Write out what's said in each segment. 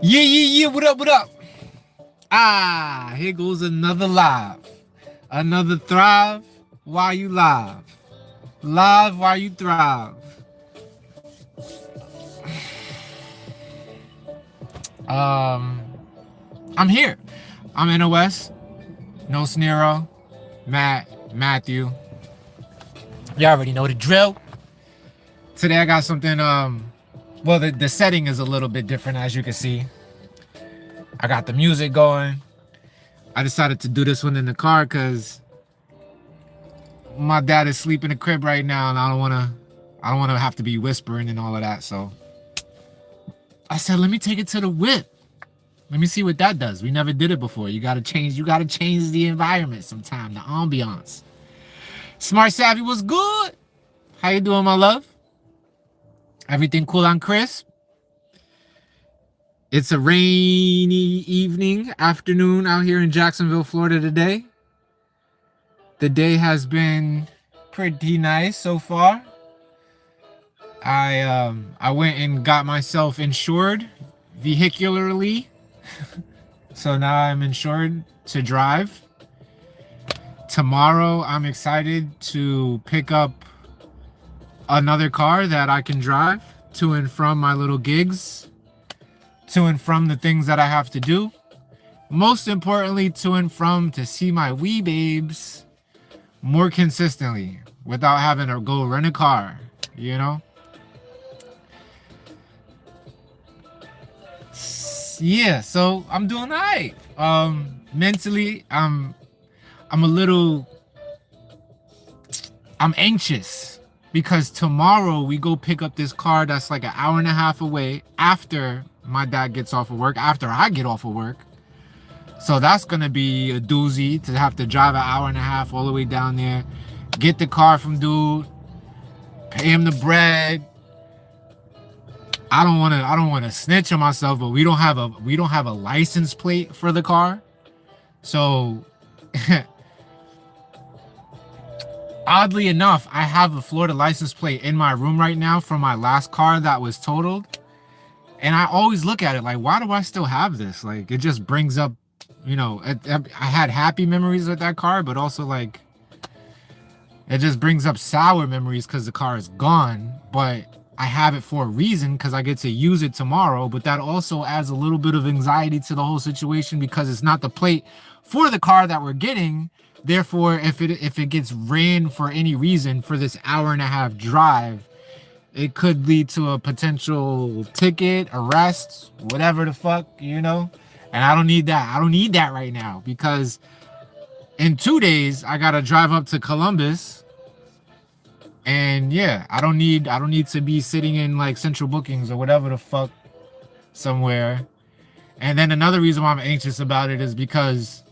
Yeah. What up? Here goes another live. Another thrive while you live. Live while you thrive. Um, I'm here. I'm NOS. No Snero. Matthew. You already know the drill. Today I got something, well, the setting is a little bit different, as you can see. I got the music going. I decided to do this one in the car because my dad is asleep in the crib right now, and I don't want to have to be whispering and all of that. So I said, let me take it to the whip. Let me see what that does. We never did it before. You gotta change the environment sometime, the ambiance. Smart Savvy, what's good? How you doing, my love? Everything cool and crisp? It's a rainy evening, afternoon out here in Jacksonville, Florida today. The day has been pretty nice so far. I went and got myself insured vehicularly. So now I'm insured to drive. Tomorrow I'm excited to pick up another car that I can drive to and from my little gigs, to and from the things that I have to do. Most importantly, to and from to see my wee babes more consistently without having to go rent a car, you know? Yeah, so I'm doing all right. Mentally, I'm anxious because tomorrow we go pick up this car that's like an hour and a half away after my dad gets off of work, after I get off of work. So that's gonna be a doozy to have to drive an hour and a half all the way down there, get the car from dude, pay him the bread. I don't want to snitch on myself, but we don't have a license plate for the car. So oddly enough, I have a Florida license plate in my room right now from my last car that was totaled. And I always look at it like, why do I still have this? Like, it just brings up, I had happy memories with that car, but also like, it just brings up sour memories because the car is gone. But I have it for a reason because I get to use it tomorrow. But that also adds a little bit of anxiety to the whole situation because it's not the plate for the car that we're getting. Therefore, if it gets ran for any reason for this hour and a half drive, it could lead to a potential ticket, arrest, whatever the fuck, And I don't need that. I don't need that right now because in 2 days I gotta drive up to Columbus. And yeah, I don't need to be sitting in like central bookings or whatever the fuck somewhere. And then another reason why I'm anxious about it is because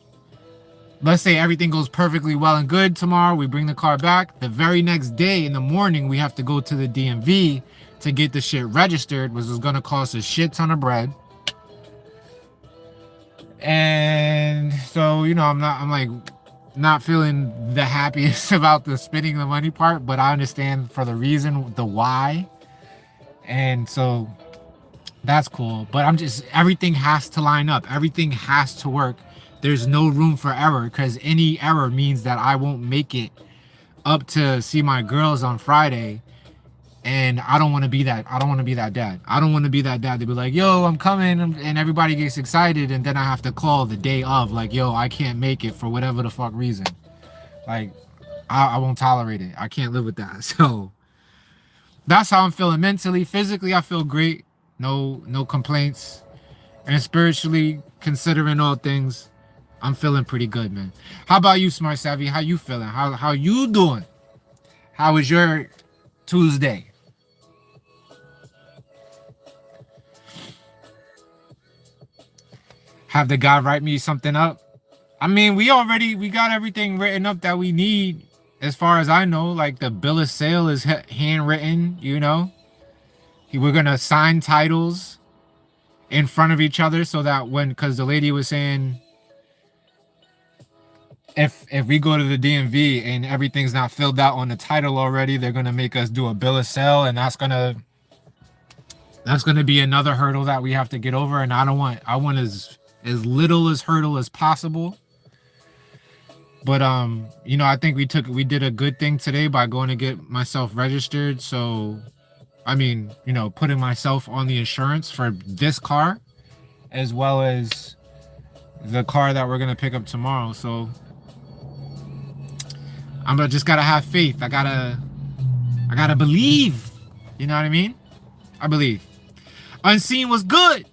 let's say everything goes perfectly well and good tomorrow, we bring the car back. The very next day in the morning, we have to go to the DMV to get the shit registered, which is gonna cost a shit ton of bread. And so, I'm like not feeling the happiest about the spending the money part, but I understand for the reason, the why. And so that's cool. But everything has to line up. Everything has to work. There's no room for error because any error means that I won't make it up to see my girls on Friday. And I don't want to be that. I don't want to be that dad. I don't want to be that dad to be like, yo, I'm coming. And everybody gets excited. And then I have to call the day of like, yo, I can't make it for whatever the fuck reason. Like, I won't tolerate it. I can't live with that. So that's how I'm feeling mentally. Physically, I feel great. No complaints. And spiritually, considering all things, I'm feeling pretty good, man. How about you, Smart Savvy? How you feeling? How you doing? How was your Tuesday? Have the guy write me something up? I mean, we got everything written up that we need as far as I know. Like the bill of sale is handwritten, We're gonna sign titles in front of each other so that because the lady was saying if we go to the DMV and everything's not filled out on the title already, they're gonna make us do a bill of sale, and that's gonna be another hurdle that we have to get over. And I want as little as hurdle as possible. But you know, I think we did a good thing today by going to get myself registered. So I mean, you know, putting myself on the insurance for this car as well as the car that we're gonna pick up tomorrow. So I'm gonna just gotta have faith. I gotta believe. You know what I mean? I believe. Unseen was good.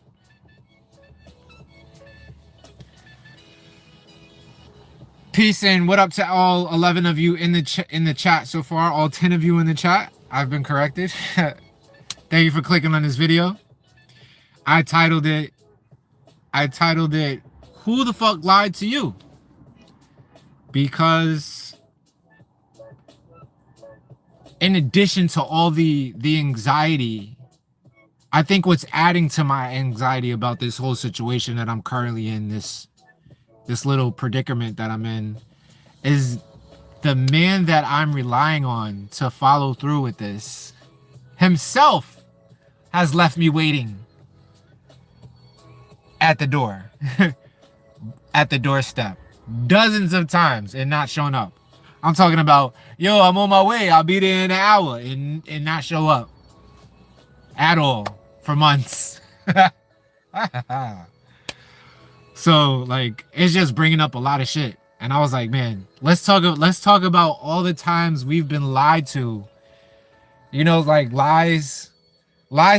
Peace and what up to all 11 of you in the chat so far. All 10 of you in the chat. I've been corrected. Thank you for clicking on this video. I titled it, Who the fuck lied to you? Because in addition to all the anxiety, I think what's adding to my anxiety about this whole situation that I'm currently in, this little predicament that I'm in, is the man that I'm relying on to follow through with this himself has left me waiting at the door, at the doorstep, dozens of times and not shown up. I'm talking about, yo, I'm on my way, I'll be there in an hour, and not show up at all for months. So like, it's just bringing up a lot of shit. And I was like, man, let's talk about all the times we've been lied to. You know, like lies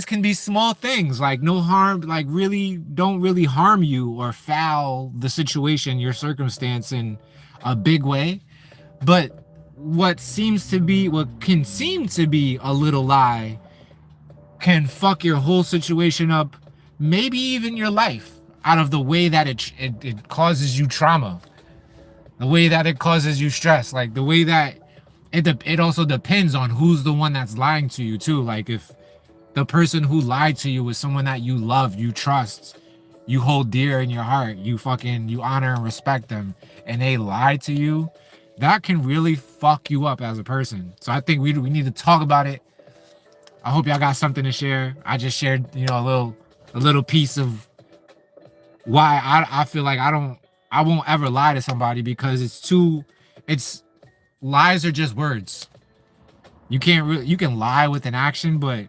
can be small things, like no harm, like really don't really harm you or foul the situation, your circumstance in a big way. But what can seem to be a little lie can fuck your whole situation up, maybe even your life, out of the way that it causes you trauma, the way that it causes you stress, like the way that it also depends on who's the one that's lying to you too. Like if the person who lied to you is someone that you love, you trust, you hold dear in your heart, you honor and respect them, and they lie to you, that can really fuck you up as a person. So I think we need to talk about it. I hope y'all got something to share. I just shared, you know, a little piece of why I feel like I won't ever lie to somebody, because lies are just words. You can lie with an action, but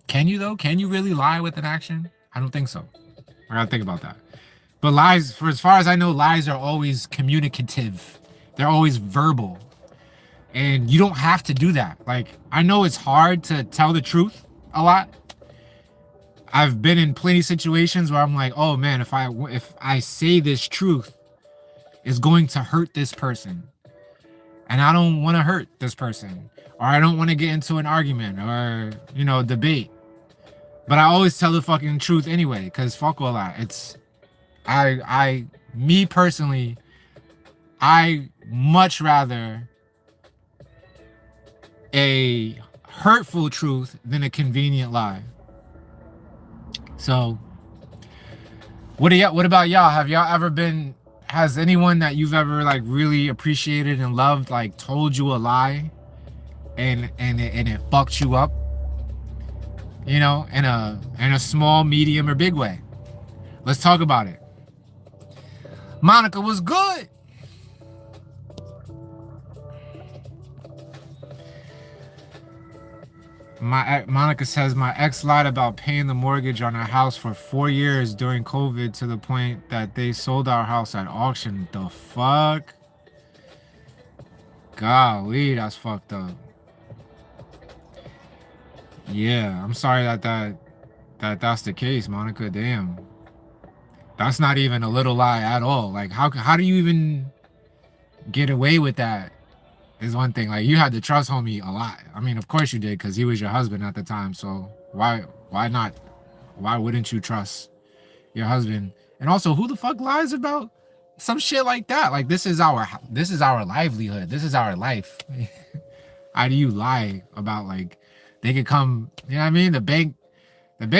can you though? Can you really lie with an action? I don't think so. I gotta think about that. But lies, for as far as I know, lies are always communicative. They're always verbal. And you don't have to do that. Like, I know it's hard to tell the truth a lot. I've been in plenty of situations where I'm like, oh man, if I say this truth, it's going to hurt this person. And I don't want to hurt this person. Or I don't want to get into an argument or, you know, debate. But I always tell the fucking truth anyway, because fuck all that. Me personally, I much rather a hurtful truth than a convenient lie. So what about y'all? Have y'all ever has anyone that you've ever like really appreciated and loved like told you a lie and it fucked you up? You know, in a small, medium, or big way. Let's talk about it. Monica was good. Monica says, my ex lied about paying the mortgage on our house for 4 years during COVID to the point that they sold our house at auction. The fuck? Golly, that's fucked up. Yeah, I'm sorry that's the case, Monica. Damn. That's not even a little lie at all. Like, how do you even get away with that? Is one thing. Like, you had to trust homie a lot. I mean, of course you did, because he was your husband at the time. So why not? Why wouldn't you trust your husband? And also, who the fuck lies about some shit like that? Like, this is our livelihood. This is our life. How do you lie about, like, they could come, you know what I mean? The bank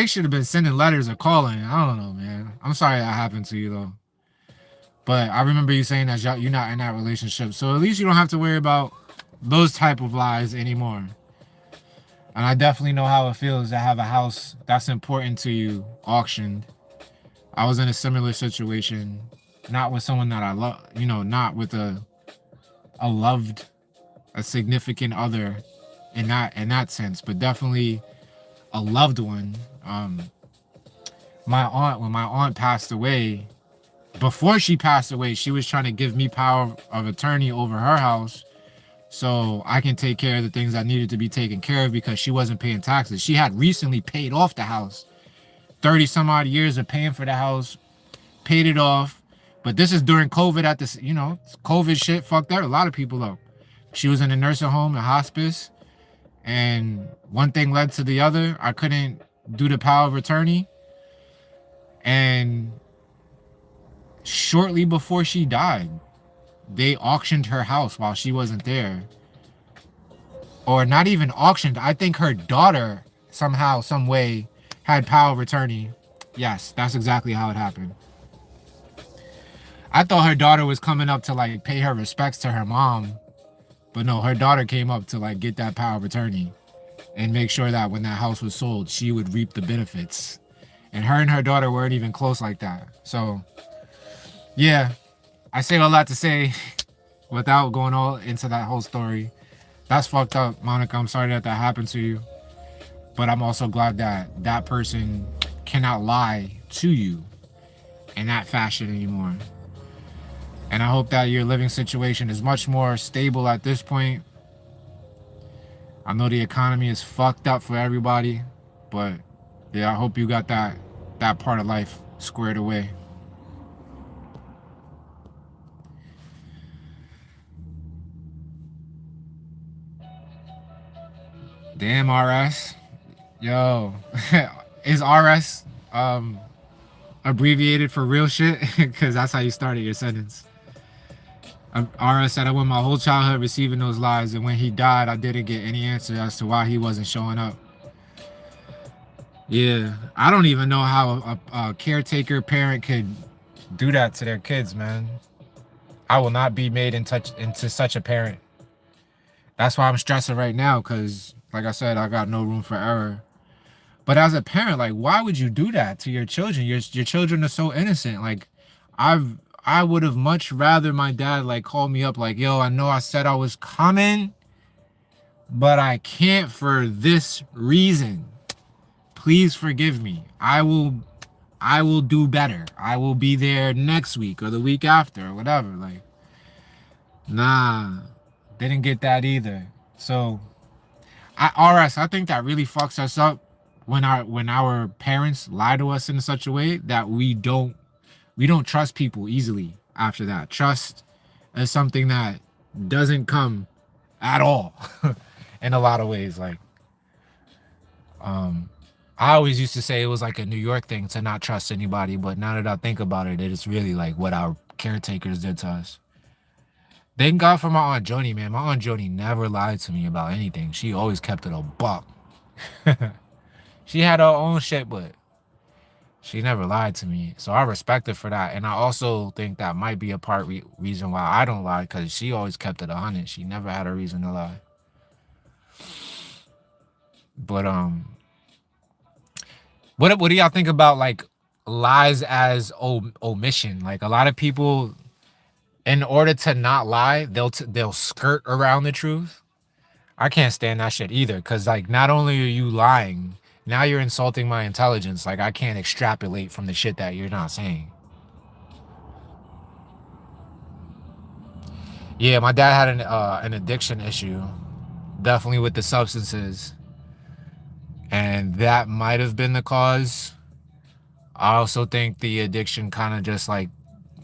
should have been sending letters or calling. I don't know, man. I'm sorry that happened to you though. But I remember you saying that you're not in that relationship, so at least you don't have to worry about those type of lies anymore. And I definitely know how it feels to have a house that's important to you auctioned. I was in a similar situation, not with someone that I love, not with a loved, a significant other in that sense, but definitely a loved one. My aunt, when my aunt passed away, before she passed away, she was trying to give me power of attorney over her house so I can take care of the things that needed to be taken care of because she wasn't paying taxes. She had recently paid off the house. 30 some odd years of paying for the house, paid it off. But this is during COVID at this, COVID shit fucked up a lot of people up. She was in a nursing home, a hospice, and one thing led to the other. I couldn't do the power of attorney. And shortly before she died, they auctioned her house while she wasn't there. Or not even auctioned. I think her daughter somehow, some way, had power of attorney. Yes, that's exactly how it happened. I thought her daughter was coming up to like pay her respects to her mom. But no, her daughter came up to like get that power of attorney and make sure that when that house was sold, she would reap the benefits. And her daughter weren't even close like that. So, yeah, I say a lot to say without going all into that whole story. That's fucked up, Monica. I'm sorry that happened to you. But I'm also glad that that person cannot lie to you in that fashion anymore. And I hope that your living situation is much more stable at this point. I know the economy is fucked up for everybody, but yeah, I hope you got that part of life squared away. Damn, RS. Yo, is RS abbreviated for real shit? Because that's how you started your sentence. RS said, I went my whole childhood receiving those lies, and when he died, I didn't get any answer as to why he wasn't showing up. Yeah, I don't even know how a caretaker parent could do that to their kids, man. I will not be made into such a parent. That's why I'm stressing right now, because, like I said, I got no room for error. But as a parent, like, why would you do that to your children? Your children are so innocent. Like, I would have much rather my dad like call me up like, yo, I know I said I was coming, but I can't for this reason. Please forgive me. I will do better. I will be there next week or the week after or whatever. Like, nah, didn't get that either. So RS, I think that really fucks us up when our parents lie to us in such a way that we don't trust people easily after that. Trust is something that doesn't come at all in a lot of ways. Like, I always used to say it was like a New York thing to not trust anybody, but now that I think about it, it's really like what our caretakers did to us. Thank God for my Aunt Joni, man. My Aunt Joni never lied to me about anything. She always kept it a buck. She had her own shit, but she never lied to me. So I respect her for that. And I also think that might be a reason why I don't lie, because she always kept it 100. She never had a reason to lie. But what do y'all think about like lies as omission? Like a lot of people, in order to not lie, they'll skirt around the truth. I can't stand that shit either, because like not only are you lying, now you're insulting my intelligence. Like I can't extrapolate from the shit that you're not saying. Yeah, my dad had an addiction issue, definitely with the substances, and that might have been the cause. I also think the addiction kind of just like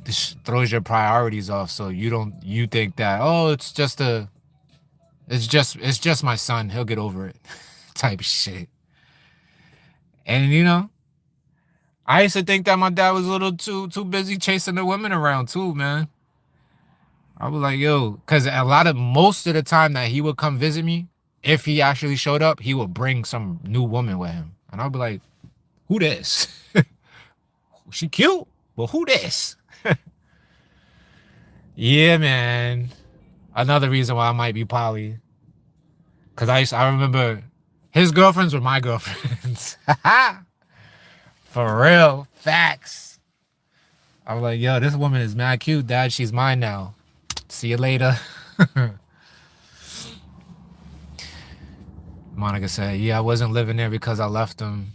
throws your priorities off, so you think that, oh, it's just my son, he'll get over it, type shit. And I used to think that my dad was a little too busy chasing the women around too, man. I was like, yo, because most of the time that he would come visit me, if he actually showed up, he would bring some new woman with him. And I'd be like, who this? She cute, but who this? Yeah, man. Another reason why I might be poly. Cause I remember his girlfriends were my girlfriends. For real. Facts. I was like, yo, this woman is mad cute, dad. She's mine now. See you later. Monica said, yeah, I wasn't living there because I left him.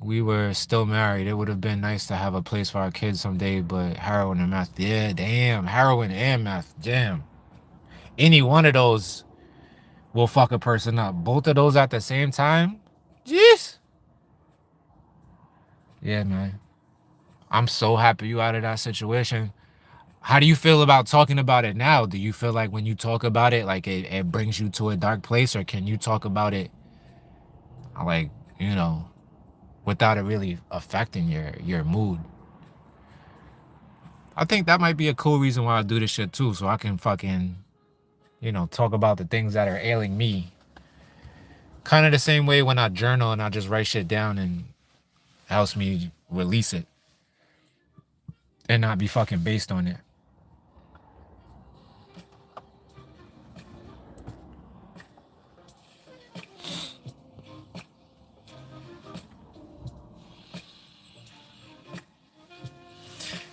We were still married. It would have been nice to have a place for our kids someday, but heroin and meth. Yeah, damn. Heroin and meth. Damn. Any one of those will fuck a person up. Both of those at the same time? Jeez. Yeah, man. I'm so happy you out of that situation. How do you feel about talking about it now? Do you feel like when you talk about it, like it brings you to a dark place, or can you talk about it like, you know, without it really affecting your mood? I think that might be a cool reason why I do this shit too, so I can fucking, you know, talk about the things that are ailing me. Kind of the same way when I journal and I just write shit down and it helps me release it and not be fucking based on it.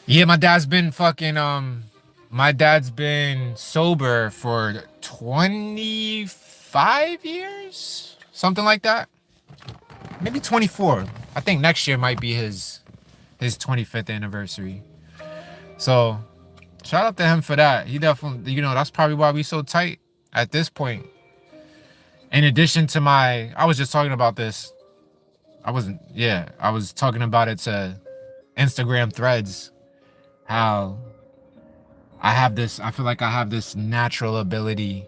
Yeah, my dad's been sober for 25 years, something like that. Maybe 24. I think next year might be his 25th anniversary. So, shout out to him for that. He definitely, you know, that's probably why we so tight at this point. In addition to I was just talking about this. I was talking about it to Instagram threads. How I feel like I have this natural ability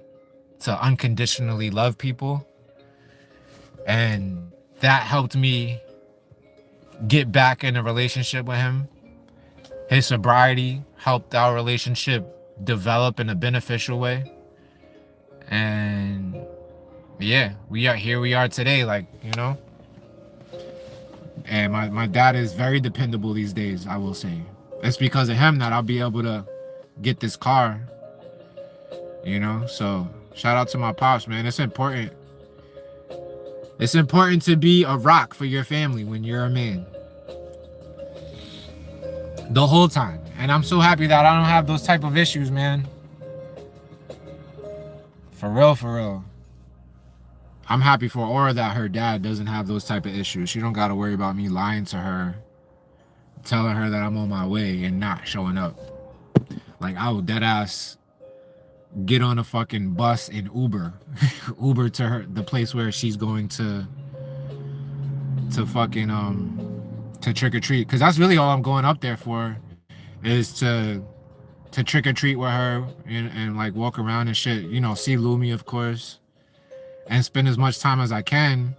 to unconditionally love people. And that helped me get back in a relationship with him. His sobriety helped our relationship develop in a beneficial way. And yeah, here we are today, like, you know. And my dad is very dependable these days, I will say. It's because of him that I'll be able to get this car, you know. So shout out to my pops, man. It's important. It's important to be a rock for your family when you're a man. The whole time. And I'm so happy that I don't have those type of issues, man. For real, for real. I'm happy for Aura that her dad doesn't have those type of issues. She don't got to worry about me lying to her, telling her that I'm on my way and not showing up. Like, I would dead ass get on a fucking bus and Uber to her, the place where she's going to fucking to trick or treat, because that's really all I'm going up there for, is to trick or treat with her and like walk around and shit, you know, see Lumi, of course, and spend as much time as I can.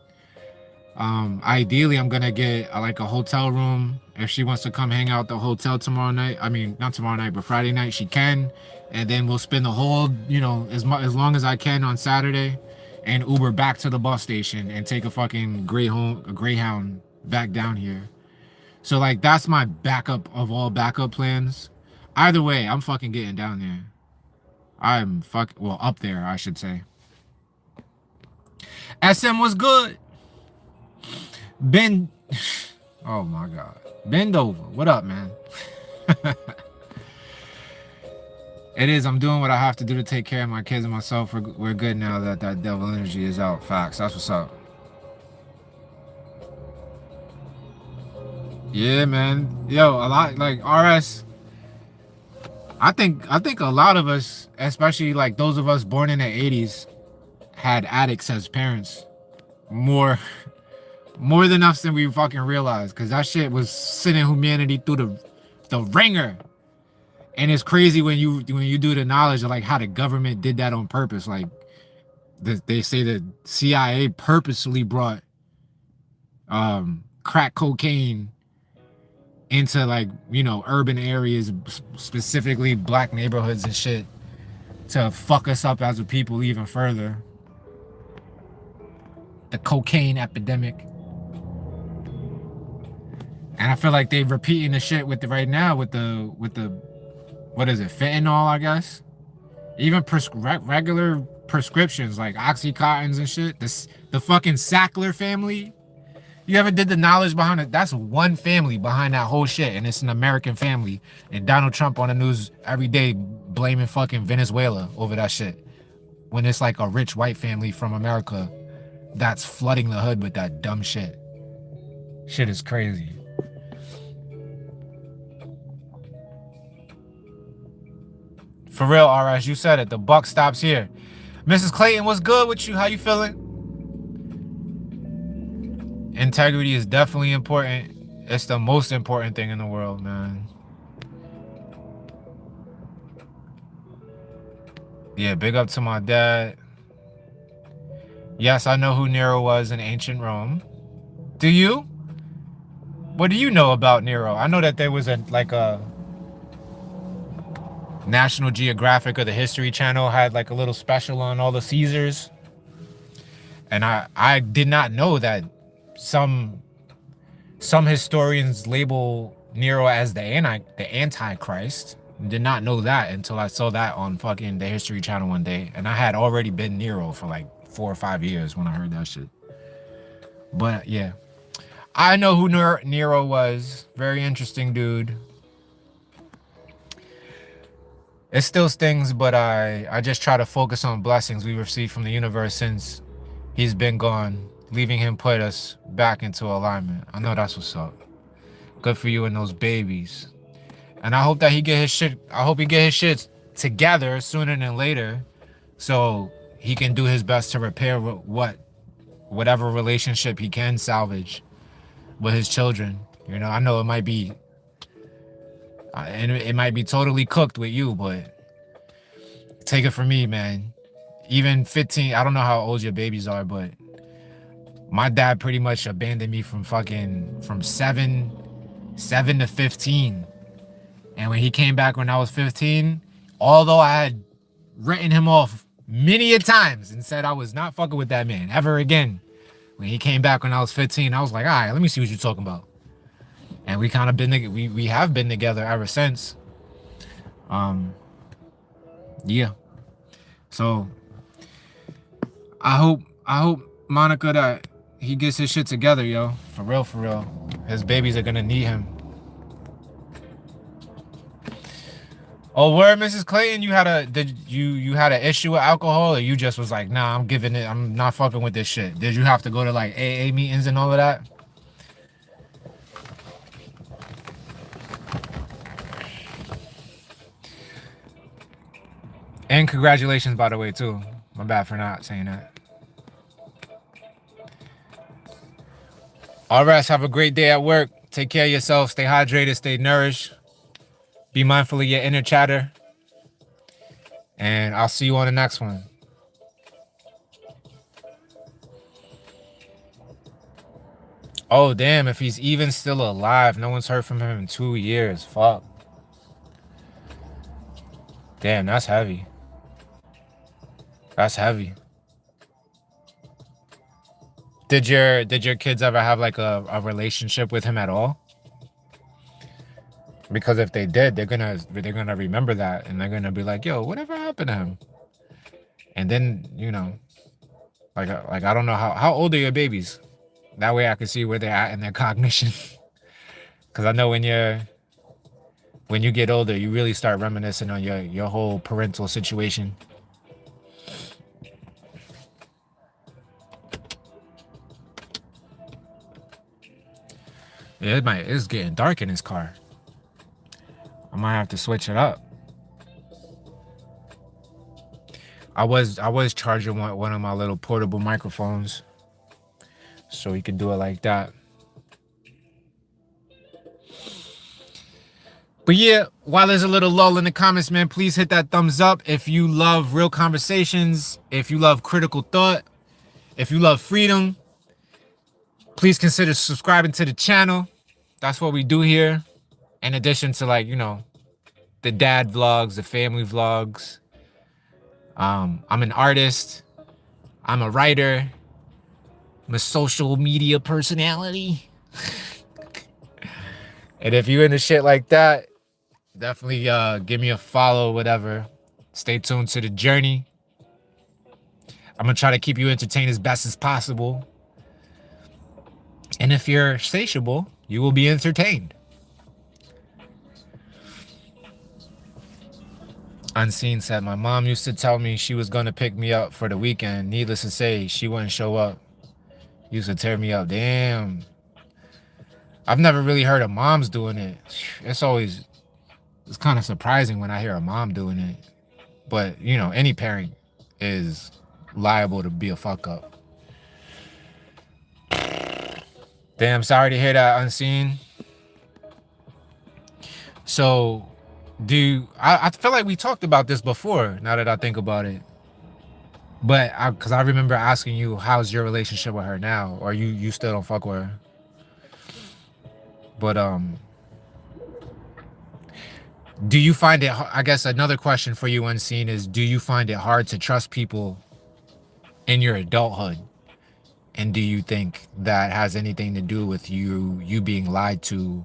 Ideally, I'm gonna get like a hotel room. If she wants to come hang out at the hotel tomorrow night, I mean, not tomorrow night, but Friday night, she can. And then we'll spend the whole, you know, as long as I can on Saturday, and Uber back to the bus station and take a fucking Greyhound back down here. So like, that's my backup of all backup plans. Either way, I'm fucking getting down there. Up there, I should say. SM was good. Ben, oh my God. Bend over. What up, man? It is. I'm doing what I have to do to take care of my kids and myself. We're good now that devil energy is out. Facts. That's what's up. Yeah, man. Yo, a lot like RS. I think a lot of us, especially like those of us born in the 80s, had addicts as parents. More than us than we fucking realized, because that shit was sending humanity through the ringer. And it's crazy when you do the knowledge of like how the government did that on purpose. Like they say the CIA purposely brought crack cocaine into, like, you know, urban areas, specifically black neighborhoods and shit, to fuck us up as a people even further. The cocaine epidemic. And I feel like they're repeating the shit with right now with the what is it, fentanyl, I guess. Even regular prescriptions like Oxycontins and shit. The fucking Sackler family. You ever did the knowledge behind it? That's one family behind that whole shit, and it's an American family. And Donald Trump on the news every day blaming fucking Venezuela over that shit. When it's like a rich white family from America that's flooding the hood with that dumb shit. Shit is crazy. For real, RS, you said it. The buck stops here. Mrs. Clayton, what's good with you? How you feeling? Integrity is definitely important. It's the most important thing in the world, man. Yeah, big up to my dad. Yes, I know who Nero was in ancient Rome. Do you? What do you know about Nero? I know that there was a National Geographic or the History Channel had like a little special on all the Caesars. And I did not know that some historians label Nero as the Antichrist. Did not know that until I saw that on fucking the History Channel one day. And I had already been Nero for like 4 or 5 years when I heard that shit. But yeah, I know who Nero was. Very interesting dude. It still stings, but I just try to focus on blessings we received from the universe since he's been gone, leaving him put us back into alignment. I know that's what's up. Good for you and those babies. And I hope that he get his shit. I hope he get his shit together sooner than later, so he can do his best to repair whatever relationship he can salvage with his children. You know, I know it might be, and it might be totally cooked with you, but take it from me, man. Even 15, I don't know how old your babies are, but my dad pretty much abandoned me from 7 to 15. And when he came back when I was 15, although I had written him off many a times and said I was not fucking with that man ever again, when he came back when I was 15, I was like, all right, let me see what you're talking about. And we kind of we have been together ever since. Yeah. So I hope Monica that he gets his shit together, yo. For real, for real. His babies are gonna need him. Oh, where, Mrs. Clayton, you had an issue with alcohol, or you just was like, nah, I'm not fucking with this shit. Did you have to go to like AA meetings and all of that? And congratulations, by the way, too. My bad for not saying that. All right, have a great day at work. Take care of yourself. Stay hydrated. Stay nourished. Be mindful of your inner chatter. And I'll see you on the next one. Oh, damn. If he's even still alive, no one's heard from him in 2 years. Fuck. Damn, that's heavy. That's heavy. Did your kids ever have like a relationship with him at all? Because if they did, they're gonna remember that, and they're gonna be like, "Yo, whatever happened to him?" And then, you know, like I don't know how old are your babies? That way I can see where they're at in their cognition. Because I know when you get older, you really start reminiscing on your whole parental situation. Yeah, it's getting dark in his car. I might have to switch it up. I was charging one of my little portable microphones, so he could do it like that. But yeah, while there's a little lull in the comments, man, please hit that thumbs up if you love real conversations, if you love critical thought, if you love freedom. Please consider subscribing to the channel. That's what we do here. In addition to, like, you know, the dad vlogs, the family vlogs. I'm an artist. I'm a writer. I'm a social media personality. And if you into shit like that, Definitely give me a follow, whatever. Stay tuned to the journey. I'm gonna try to keep you entertained as best as possible. And if you're satiable, you will be entertained. Unseen said, my mom used to tell me she was gonna pick me up for the weekend. Needless to say, she wouldn't show up. Used to tear me up. Damn. I've never really heard of moms doing it. It's kind of surprising when I hear a mom doing it. But, you know, any parent is liable to be a fuck up. Damn, sorry to hear that, Unseen. So, I feel like we talked about this before, now that I think about it. But because I remember asking you, how's your relationship with her now? Or you still don't fuck with her? But, do you find it, I guess another question for you, Unseen, is do you find it hard to trust people in your adulthood? And do you think that has anything to do with you being lied to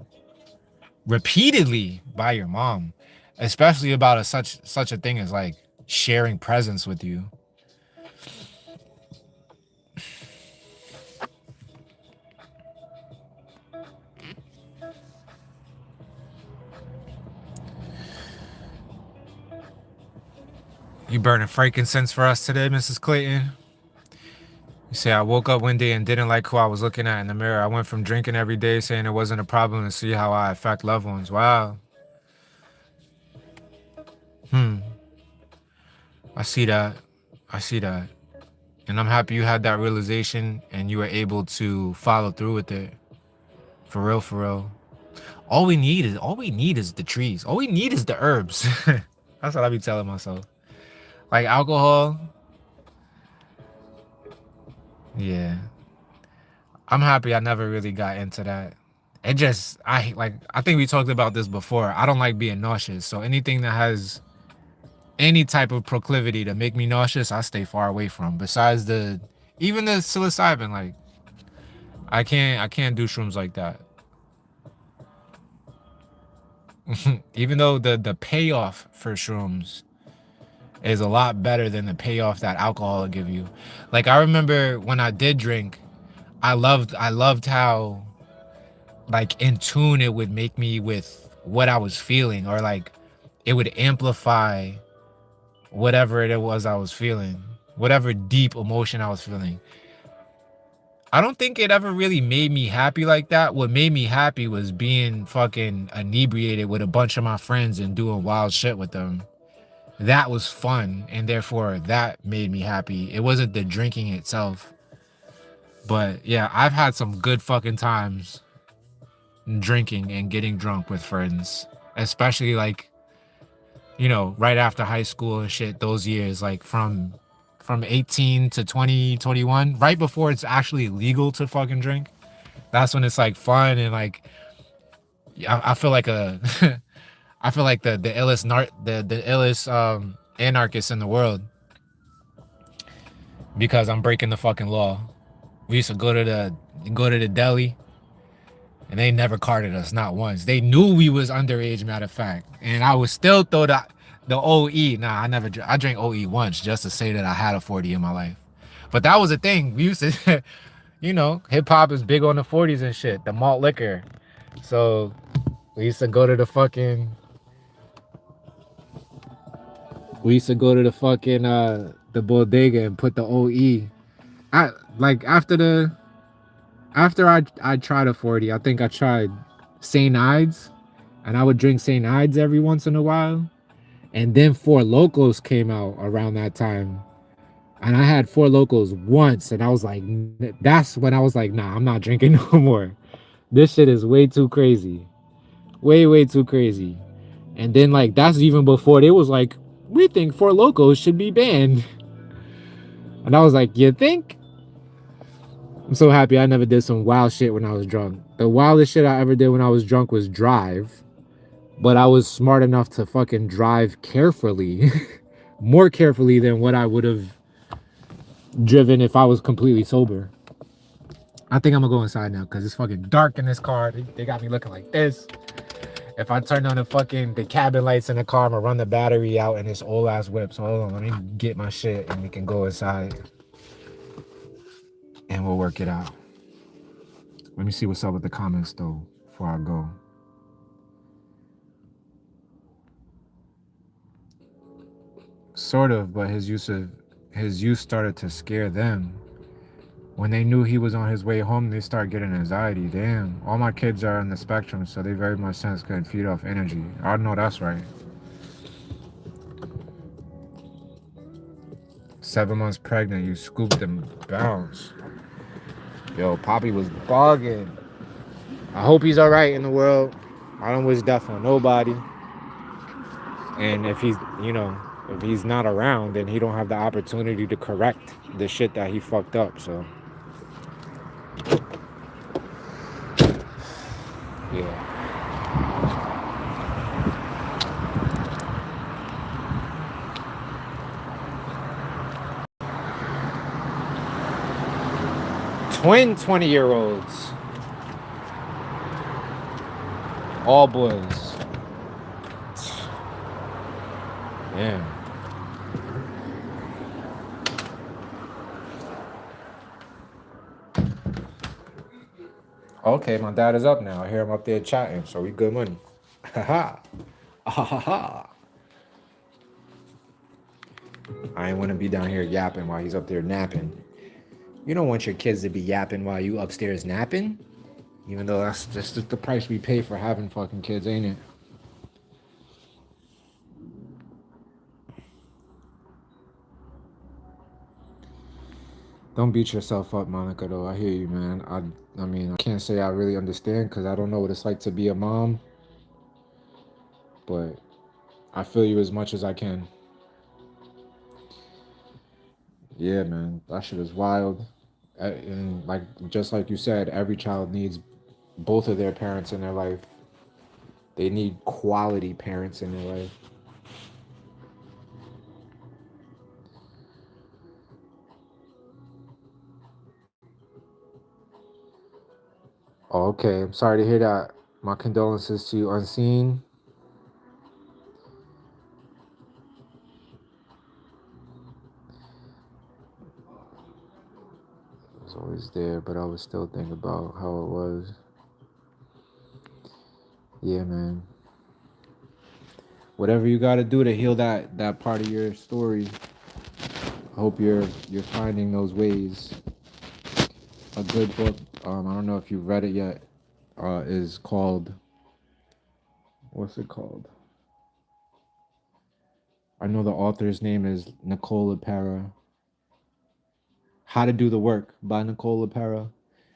repeatedly by your mom, especially about such a thing as like sharing presents with you? You burning frankincense for us today, Mrs. Clayton? You say, I woke up one day and didn't like who I was looking at in the mirror. I went from drinking every day saying it wasn't a problem to see how I affect loved ones. Wow. I see that. I see that. And I'm happy you had that realization and you were able to follow through with it. For real, for real. All we need is the trees. All we need is the herbs. That's what I be telling myself. Like alcohol. Yeah. I'm happy I never really got into that. It just I think we talked about this before. I don't like being nauseous. So anything that has any type of proclivity to make me nauseous, I stay far away from. Besides even the psilocybin, like I can't do shrooms like that. Even though the payoff for shrooms is a lot better than the payoff that alcohol will give you. Like I remember when I did drink, I loved how like in tune it would make me with what I was feeling, or like it would amplify whatever it was I was feeling, whatever deep emotion I was feeling. I don't think it ever really made me happy like that. What made me happy was being fucking inebriated with a bunch of my friends and doing wild shit with them. That was fun, and therefore that made me happy. It wasn't the drinking itself. But yeah, I've had some good fucking times drinking and getting drunk with friends, especially like, you know, right after high school and shit, those years, like from 18 to 20, 21, right before it's actually legal to fucking drink. That's when it's like fun and like I feel like a I feel like the illest the illest anarchist in the world because I'm breaking the fucking law. We used to go to the deli and they never carded us, not once. They knew we was underage, matter of fact, and I would still throw the OE. Nah, I drank OE once just to say that I had a 40 in my life. But that was a thing. We used to, you know, hip hop is big on the 40s and shit, the malt liquor. So we used to go to the fucking, we used to go to the fucking the bodega and put the OE. I like after I tried a 40, I think I tried St. Ides, and I would drink St. Ides every once in a while. And then Four Locos came out around that time. And I had Four Locos once, and I was like, that's when I was like, nah, I'm not drinking no more. This shit is way too crazy. Way, way too crazy. And then, like, that's even before they was like, we think Four Locos should be banned. And I was like, you think? I'm so happy I never did some wild shit when I was drunk. The wildest shit I ever did when I was drunk was drive. But I was smart enough to fucking drive carefully. More carefully than what I would have driven if I was completely sober. I think I'm gonna go inside now because it's fucking dark in this car. They got me looking like this. If I turn on the cabin lights in the car, I'm gonna run the battery out in this old ass whip. So hold on, let me get my shit and we can go inside and we'll work it out. Let me see what's up with the comments though before I go. Sort of, but his use started to scare them. When they knew he was on his way home, they start getting anxiety. Damn, all my kids are on the spectrum, so they very much sense could feed off energy. I know that's right. 7 months pregnant, you scooped and bounced. Yo, Poppy was bugging. I hope he's all right in the world. I don't wish death on nobody. And if he's, if he's not around, then he don't have the opportunity to correct the shit that he fucked up. So, yeah. Twin 20-year-olds. All boys. Yeah. Okay, my dad is up now. I hear him up there chatting, so we good money. Ha ha. Ha ha ha. I ain't want to be down here yapping while he's up there napping. You don't want your kids to be yapping while you upstairs napping. Even though that's just the price we pay for having fucking kids, ain't it? Don't beat yourself up, Monica, though. I hear you, man. I mean, I can't say I really understand because I don't know what it's like to be a mom. But I feel you as much as I can. Yeah, man. That shit is wild. And like, just like you said, every child needs both of their parents in their life. They need quality parents in their life. Oh, okay. I'm sorry to hear that. My condolences to you, Unseen. I was always there, but I would still think about how it was. Yeah, man. Whatever you got to do to heal that part of your story. I hope you're finding those ways. A good book. I don't know if you've read it yet. Is called. What's it called? I know the author's name is Nicole LePera. How to Do the Work by Nicole LePera.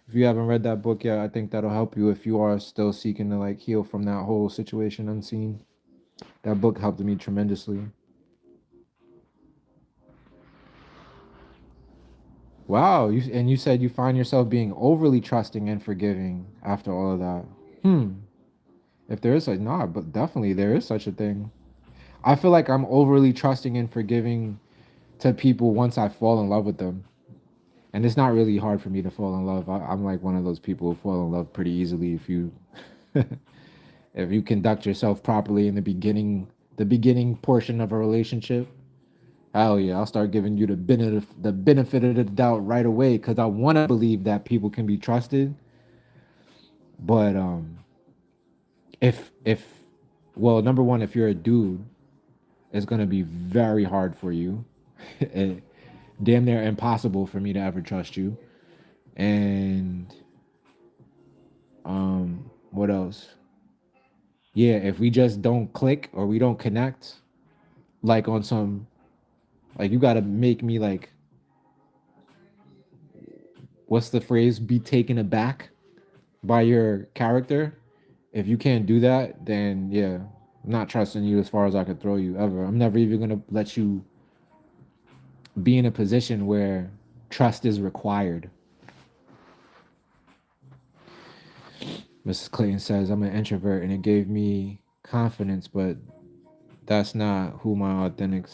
If you haven't read that book yet, I think that'll help you if you are still seeking to like heal from that whole situation unseen. That book helped me tremendously. Wow, you said you find yourself being overly trusting and forgiving after all of that. If there is a nah, but definitely there is such a thing. I feel like I'm overly trusting and forgiving to people once I fall in love with them. And it's not really hard for me to fall in love. I'm like one of those people who fall in love pretty easily if you if you conduct yourself properly in the beginning portion of a relationship. Hell yeah, I'll start giving you the benefit of the doubt right away because I want to believe that people can be trusted. But if well, number one, if you're a dude, it's gonna be very hard for you, damn near impossible for me to ever trust you. And what else? Yeah, if we just don't click or we don't connect, like on some, like you gotta make me like, what's the phrase? Be taken aback by your character. If you can't do that, then yeah, I'm not trusting you as far as I could throw you ever. I'm never even gonna let you be in a position where trust is required. Mrs. Clayton says, I'm an introvert and it gave me confidence, but that's not who my authentic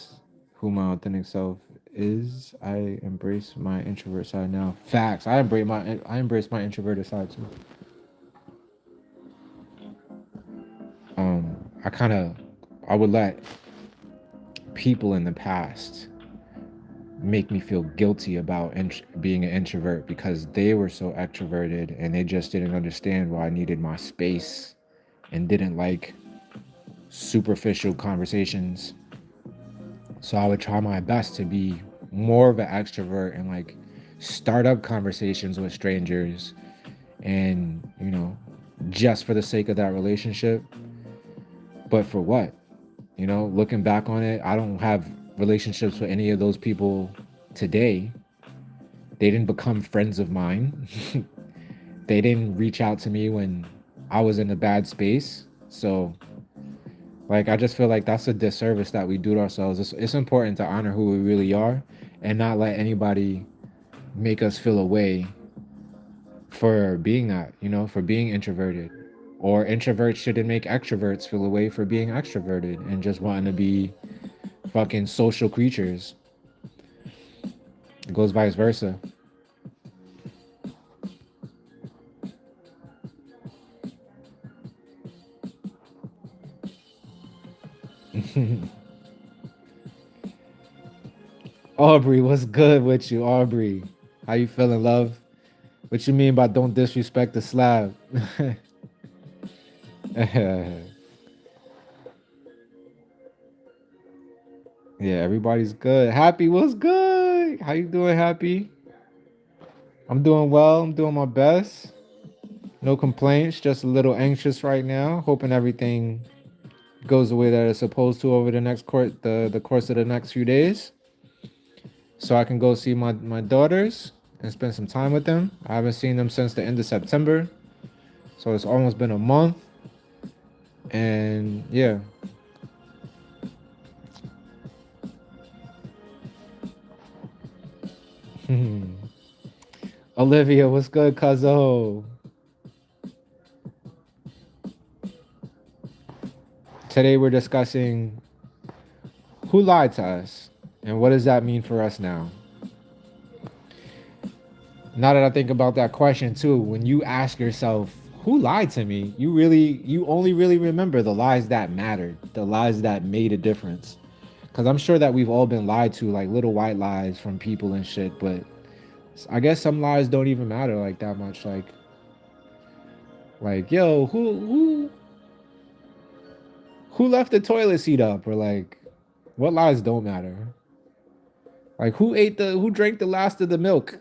self is. I embrace my introvert side now. Facts. I embrace my introverted side too. I would let people in the past make me feel guilty about being an introvert because they were so extroverted and they just didn't understand why I needed my space and didn't like superficial conversations. So I would try my best to be more of an extrovert and like start up conversations with strangers and, just for the sake of that relationship. But for what? Looking back on it, I don't have relationships with any of those people today. They didn't become friends of mine. They didn't reach out to me when I was in a bad space. So, like, I just feel like that's a disservice that we do to ourselves. It's important to honor who we really are and not let anybody make us feel a way for being that, for being introverted. Or introverts shouldn't make extroverts feel a way for being extroverted and just wanting to be fucking social creatures. It goes vice versa. Aubrey, what's good with you, Aubrey? How you feeling, love? What you mean by don't disrespect the slab? Yeah, everybody's good. Happy, what's good? How you doing, Happy? I'm doing well. I'm doing my best. No complaints. Just a little anxious right now. Hoping everything goes the way that it's supposed to over the course of the next few days, so I can go see my daughters and spend some time with them. I haven't seen them since the end of September, so it's almost been a month. And yeah. Olivia, what's good, cuzzo? Today we're discussing who lied to us and what does that mean for us now. Now that I think about that question too, when you ask yourself, who lied to me? You only really remember the lies that mattered, the lies that made a difference. Cause I'm sure that we've all been lied to, like little white lies from people and shit, but I guess some lies don't even matter like that much. Like, yo, who left the toilet seat up? Or like, what lies don't matter? Like, who drank the last of the milk?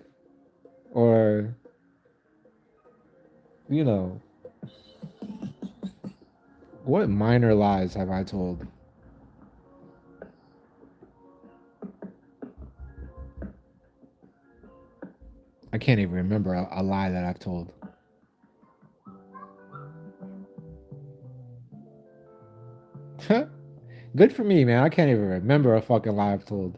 Or, you know, what minor lies have I told? I can't even remember a lie that I've told. Good for me, man. I can't even remember a fucking lie I've told.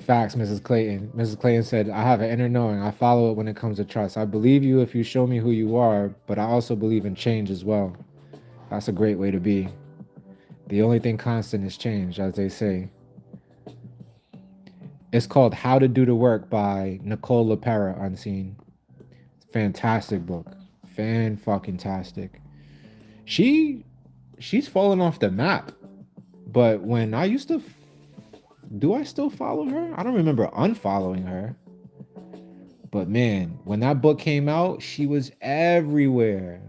Facts, Mrs. Clayton. Mrs. Clayton said, I have an inner knowing. I follow it when it comes to trust. I believe you if you show me who you are, but I also believe in change as well. That's a great way to be. The only thing constant is change, as they say. It's called How to Do the Work by Nicole LaPera, Unseen. Fantastic book. Fan fucking tastic. She's fallen off the map. But when I used to do I still follow her? I don't remember unfollowing her. But man, when that book came out, she was everywhere.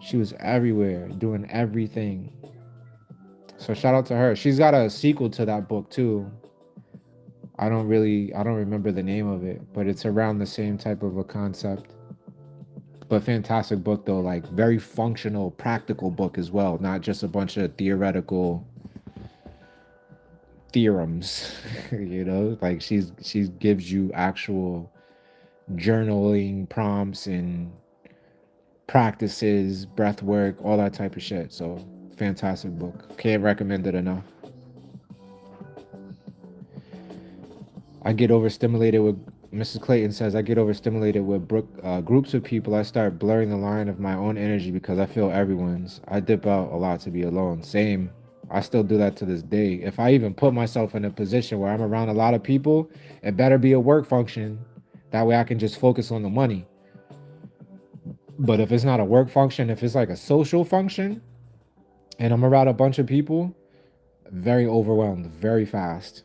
She was everywhere, doing everything. So shout out to her. She's got a sequel to that book too. I don't remember the name of it, but it's around the same type of a concept. But fantastic book though, like very functional, practical book as well, not just a bunch of theoretical theorems. Like she gives you actual journaling prompts and practices, breath work, all that type of shit. So fantastic book. Can't recommend it enough. I get overstimulated with Mrs. Clayton says I get overstimulated with groups of people. I start blurring the line of my own energy because I feel everyone's. I dip out a lot to be alone. Same. I still do that to this day. If I even put myself in a position where I'm around a lot of people, it better be a work function. That way I can just focus on the money. But if it's not a work function, if it's like a social function and I'm around a bunch of people, very overwhelmed very fast.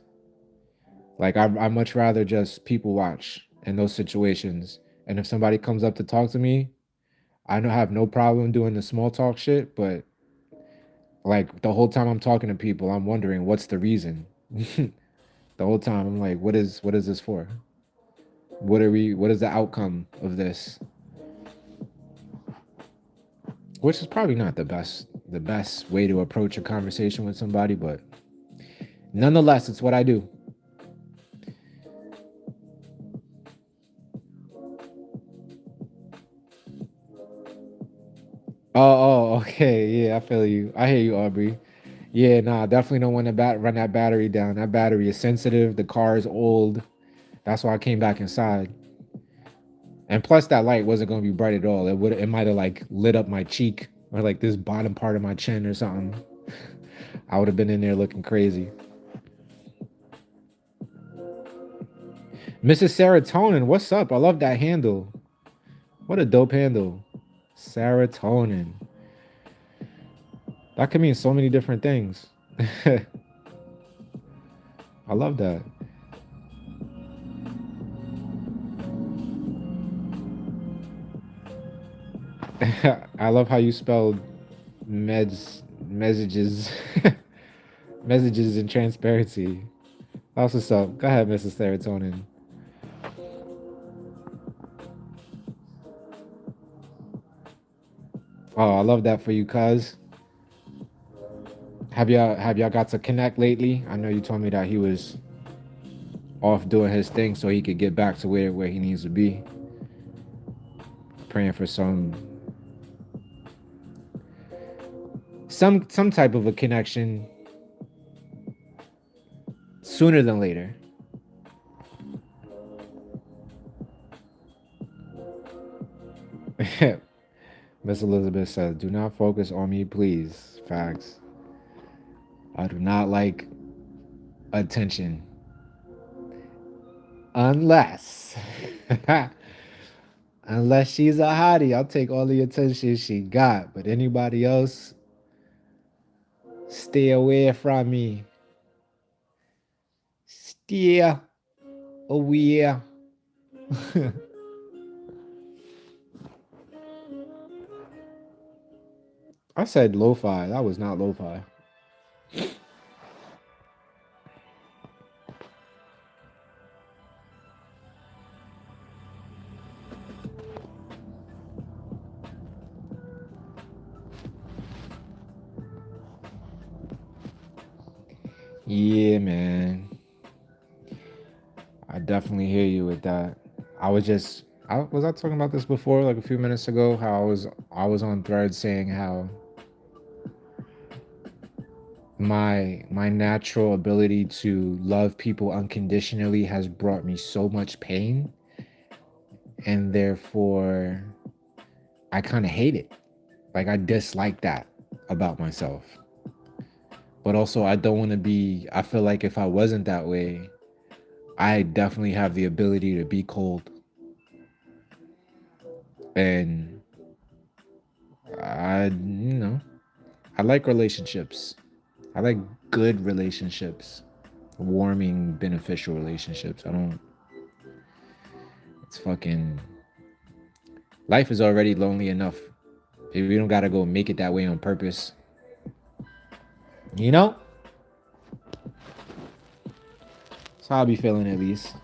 Like I much rather just people watch in those situations. And if somebody comes up to talk to me, I don't have no problem doing the small talk shit, but like the whole time I'm talking to people, I'm wondering what's the reason. The whole time I'm like, what is this for? What is the outcome of this? Which is probably not the best way to approach a conversation with somebody, but nonetheless, it's what I do. Okay. Yeah, I feel you. I hear you, Aubrey. Yeah, nah, definitely don't want to run that battery down. That battery is sensitive. The car is old. That's why I came back inside. And plus, that light wasn't going to be bright at all. It might have like lit up my cheek or like this bottom part of my chin or something. I would have been in there looking crazy. Mrs. Serotonin, what's up? I love that handle. What a dope handle. Serotonin. That could mean so many different things. I love that. I love how you spelled messages messages and transparency. That's what's up. Go ahead, Mrs. Serotonin. Oh, I love that for you, cuz. Have y'all got to connect lately? I know you told me that he was off doing his thing so he could get back to where he needs to be. Praying for some type of a connection sooner than later. Miss Elizabeth says, "Do not focus on me, please." Facts. I do not like attention unless unless she's a hottie. I'll take all the attention she got, but anybody else, stay away from me. Stay away. I said lo-fi. That was not lo-fi. Yeah, man. I definitely hear you with that. Was I talking about this before, like a few minutes ago? How I was on Thread saying how my natural ability to love people unconditionally has brought me so much pain, and therefore I kind of hate it. Like I dislike that about myself. But also I don't want to be, I feel like if I wasn't that way, I definitely have the ability to be cold. And I like relationships. I like good relationships, warming, beneficial relationships. It's fucking, life is already lonely enough. You don't gotta go make it that way on purpose. You know? That's how I be feeling, at least.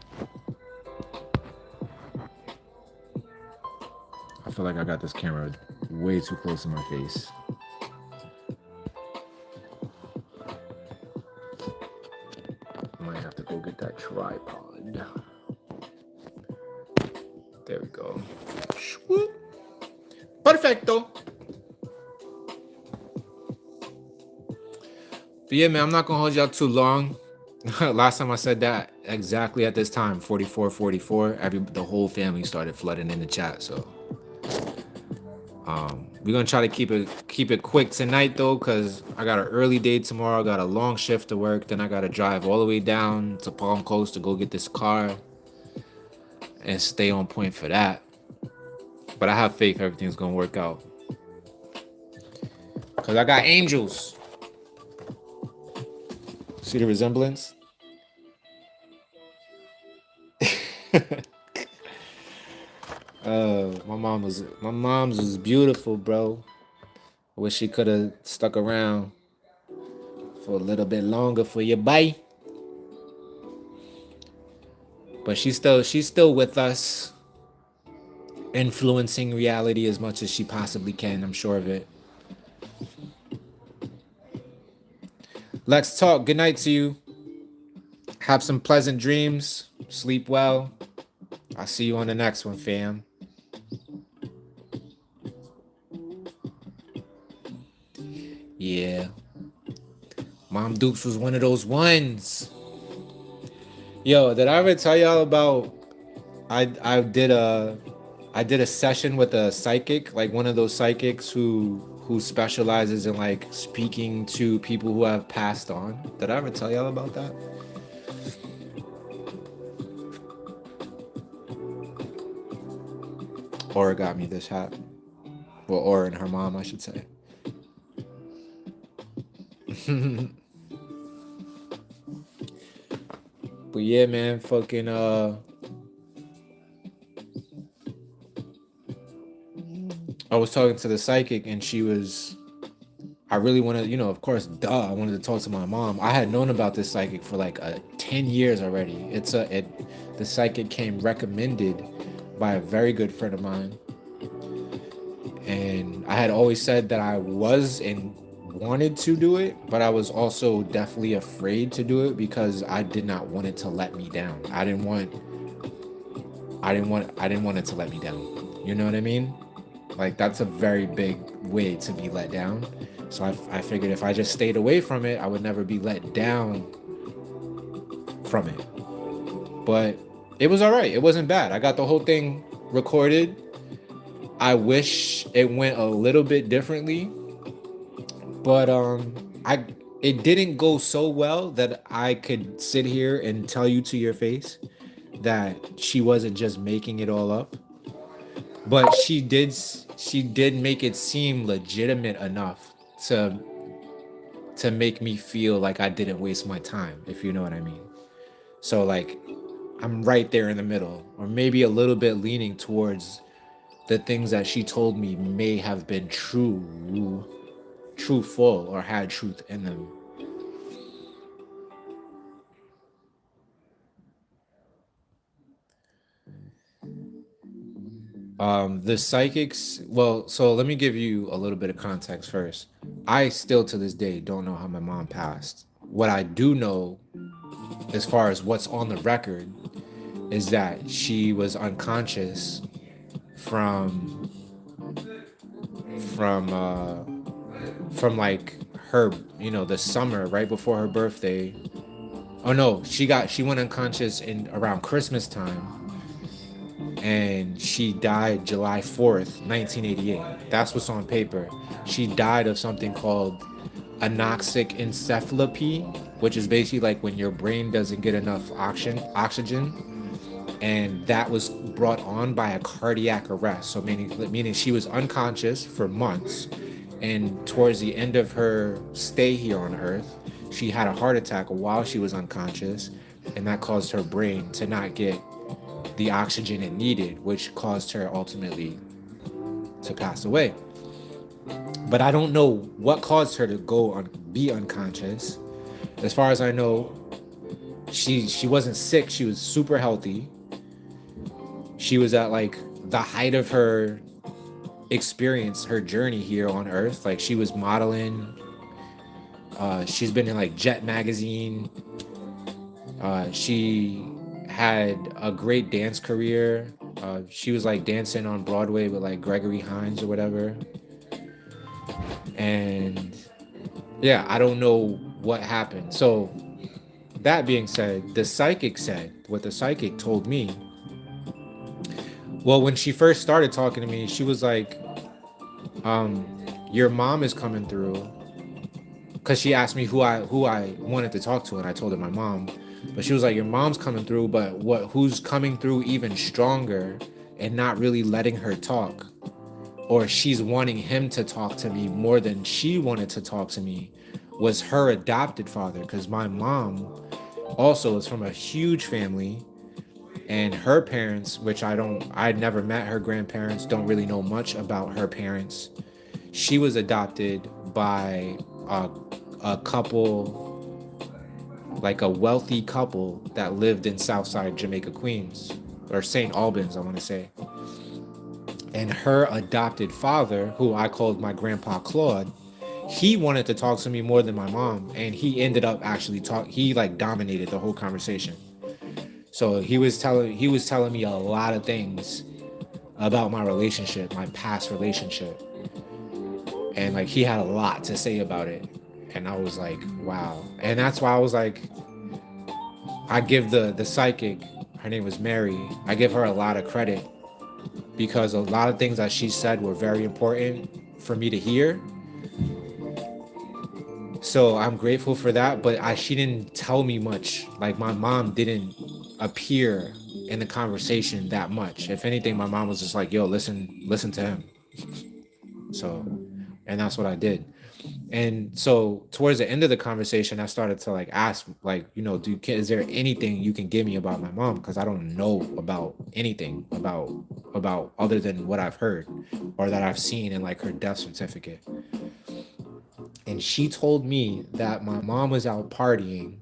I feel like I got this camera way too close to my face. I might have to go get that tripod. There we go. Perfecto. But yeah, man, I'm not gonna hold y'all too long. Last time I said that exactly at this time, 44:44, the whole family started flooding in the chat. So we're gonna try to keep keep it quick tonight though, cause I got an early day tomorrow. I got a long shift to work. Then I gotta drive all the way down to Palm Coast to go get this car and stay on point for that. But I have faith everything's gonna work out. Cause I got angels. See the resemblance? My mom's was beautiful, bro. I wish she could have stuck around for a little bit longer for your bye. But she's still with us, influencing reality as much as she possibly can. I'm sure of it. Let's talk. Good night to you. Have some pleasant dreams. Sleep well. I'll see you on the next one, fam. Yeah. Mom Dukes was one of those ones. Yo, did I ever tell y'all about I did a session with a psychic, like one of those psychics who specializes in like speaking to people who have passed on. Did I ever tell y'all about that? Aura got me this hat. Well, Aura and her mom, I should say. But yeah, man, fucking I was talking to the psychic and I really wanted, of course, I wanted to talk to my mom. I had known about this psychic for like 10 years already. The psychic came recommended by a very good friend of mine. And I had always said that I was and wanted to do it, but I was also definitely afraid to do it because I did not want it to let me down. I didn't want it to let me down. You know what I mean? Like, that's a very big way to be let down. So I figured if I just stayed away from it, I would never be let down from it. But it was all right. It wasn't bad. I got the whole thing recorded. I wish it went a little bit differently, but it didn't go so well that I could sit here and tell you to your face that she wasn't just making it all up. But she did make it seem legitimate enough to make me feel like I didn't waste my time, if you know what I mean. So like I'm right there in the middle, or maybe a little bit leaning towards the things that she told me may have been truthful, or had truth in them. The psychics, well, so let me give you a little bit of context first. I still to this day don't know how my mom passed. What I do know, as far as what's on the record, is that she was unconscious from from uh from like her, the summer right before her birthday. Oh no, she went unconscious in around Christmas time, and she died July 4th, 1988. That's what's on paper. She died of something called anoxic encephalopathy, which is basically like when your brain doesn't get enough oxygen, and that was brought on by a cardiac arrest. So meaning she was unconscious for months, and towards the end of her stay here on Earth, she had a heart attack while she was unconscious, and that caused her brain to not get the oxygen it needed, which caused her ultimately to pass away. But I don't know what caused her to be unconscious. As far as I know, she wasn't sick. She was super healthy. She was at like the height of her experience, her journey here on Earth. Like, she was modeling. She's been in like Jet magazine. She had a great dance career. She was like dancing on Broadway with like Gregory Hines or whatever. And yeah, I don't know what happened. So that being said, what the psychic told me. Well, when she first started talking to me, she was like, your mom is coming through, because she asked me who I wanted to talk to, and I told her my mom. But she was like, your mom's coming through, but who's coming through even stronger and not really letting her talk, or she's wanting him to talk to me more than she wanted to talk to me, was her adopted father. Because my mom also is from a huge family, and her parents, which I'd never met her grandparents, don't really know much about her parents. She was adopted by a couple, like a wealthy couple that lived in Southside Jamaica, Queens, or St. Albans, I want to say. And her adopted father, who I called my grandpa Claude, he wanted to talk to me more than my mom, and he ended up actually he like dominated the whole conversation. So he was telling me a lot of things about my relationship, my past relationship. And like he had a lot to say about it. And I was like, wow. And that's why I was like, I give the psychic, her name was Mary, I give her a lot of credit, because a lot of things that she said were very important for me to hear. So I'm grateful for that. But she didn't tell me much. Like my mom didn't appear in the conversation that much. If anything, my mom was just like, yo, listen to him. So, and that's what I did. And so towards the end of the conversation, I started to like ask, like, is there anything you can give me about my mom? Because I don't know about anything about other than what I've heard or that I've seen in like her death certificate. And she told me that my mom was out partying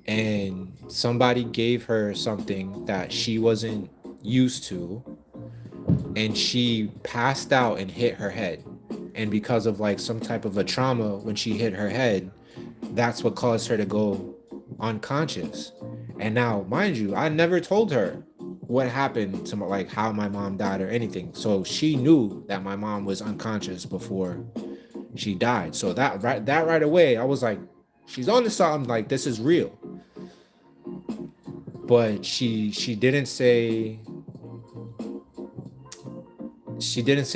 and somebody gave her something that she wasn't used to, and she passed out and hit her head. And because of like some type of a trauma when she hit her head, that's what caused her to go unconscious. And now, mind you, I never told her what happened to like how my mom died or anything. So she knew that my mom was unconscious before she died. So that right away, I was like, she's on to something. Like, this is real. But she didn't say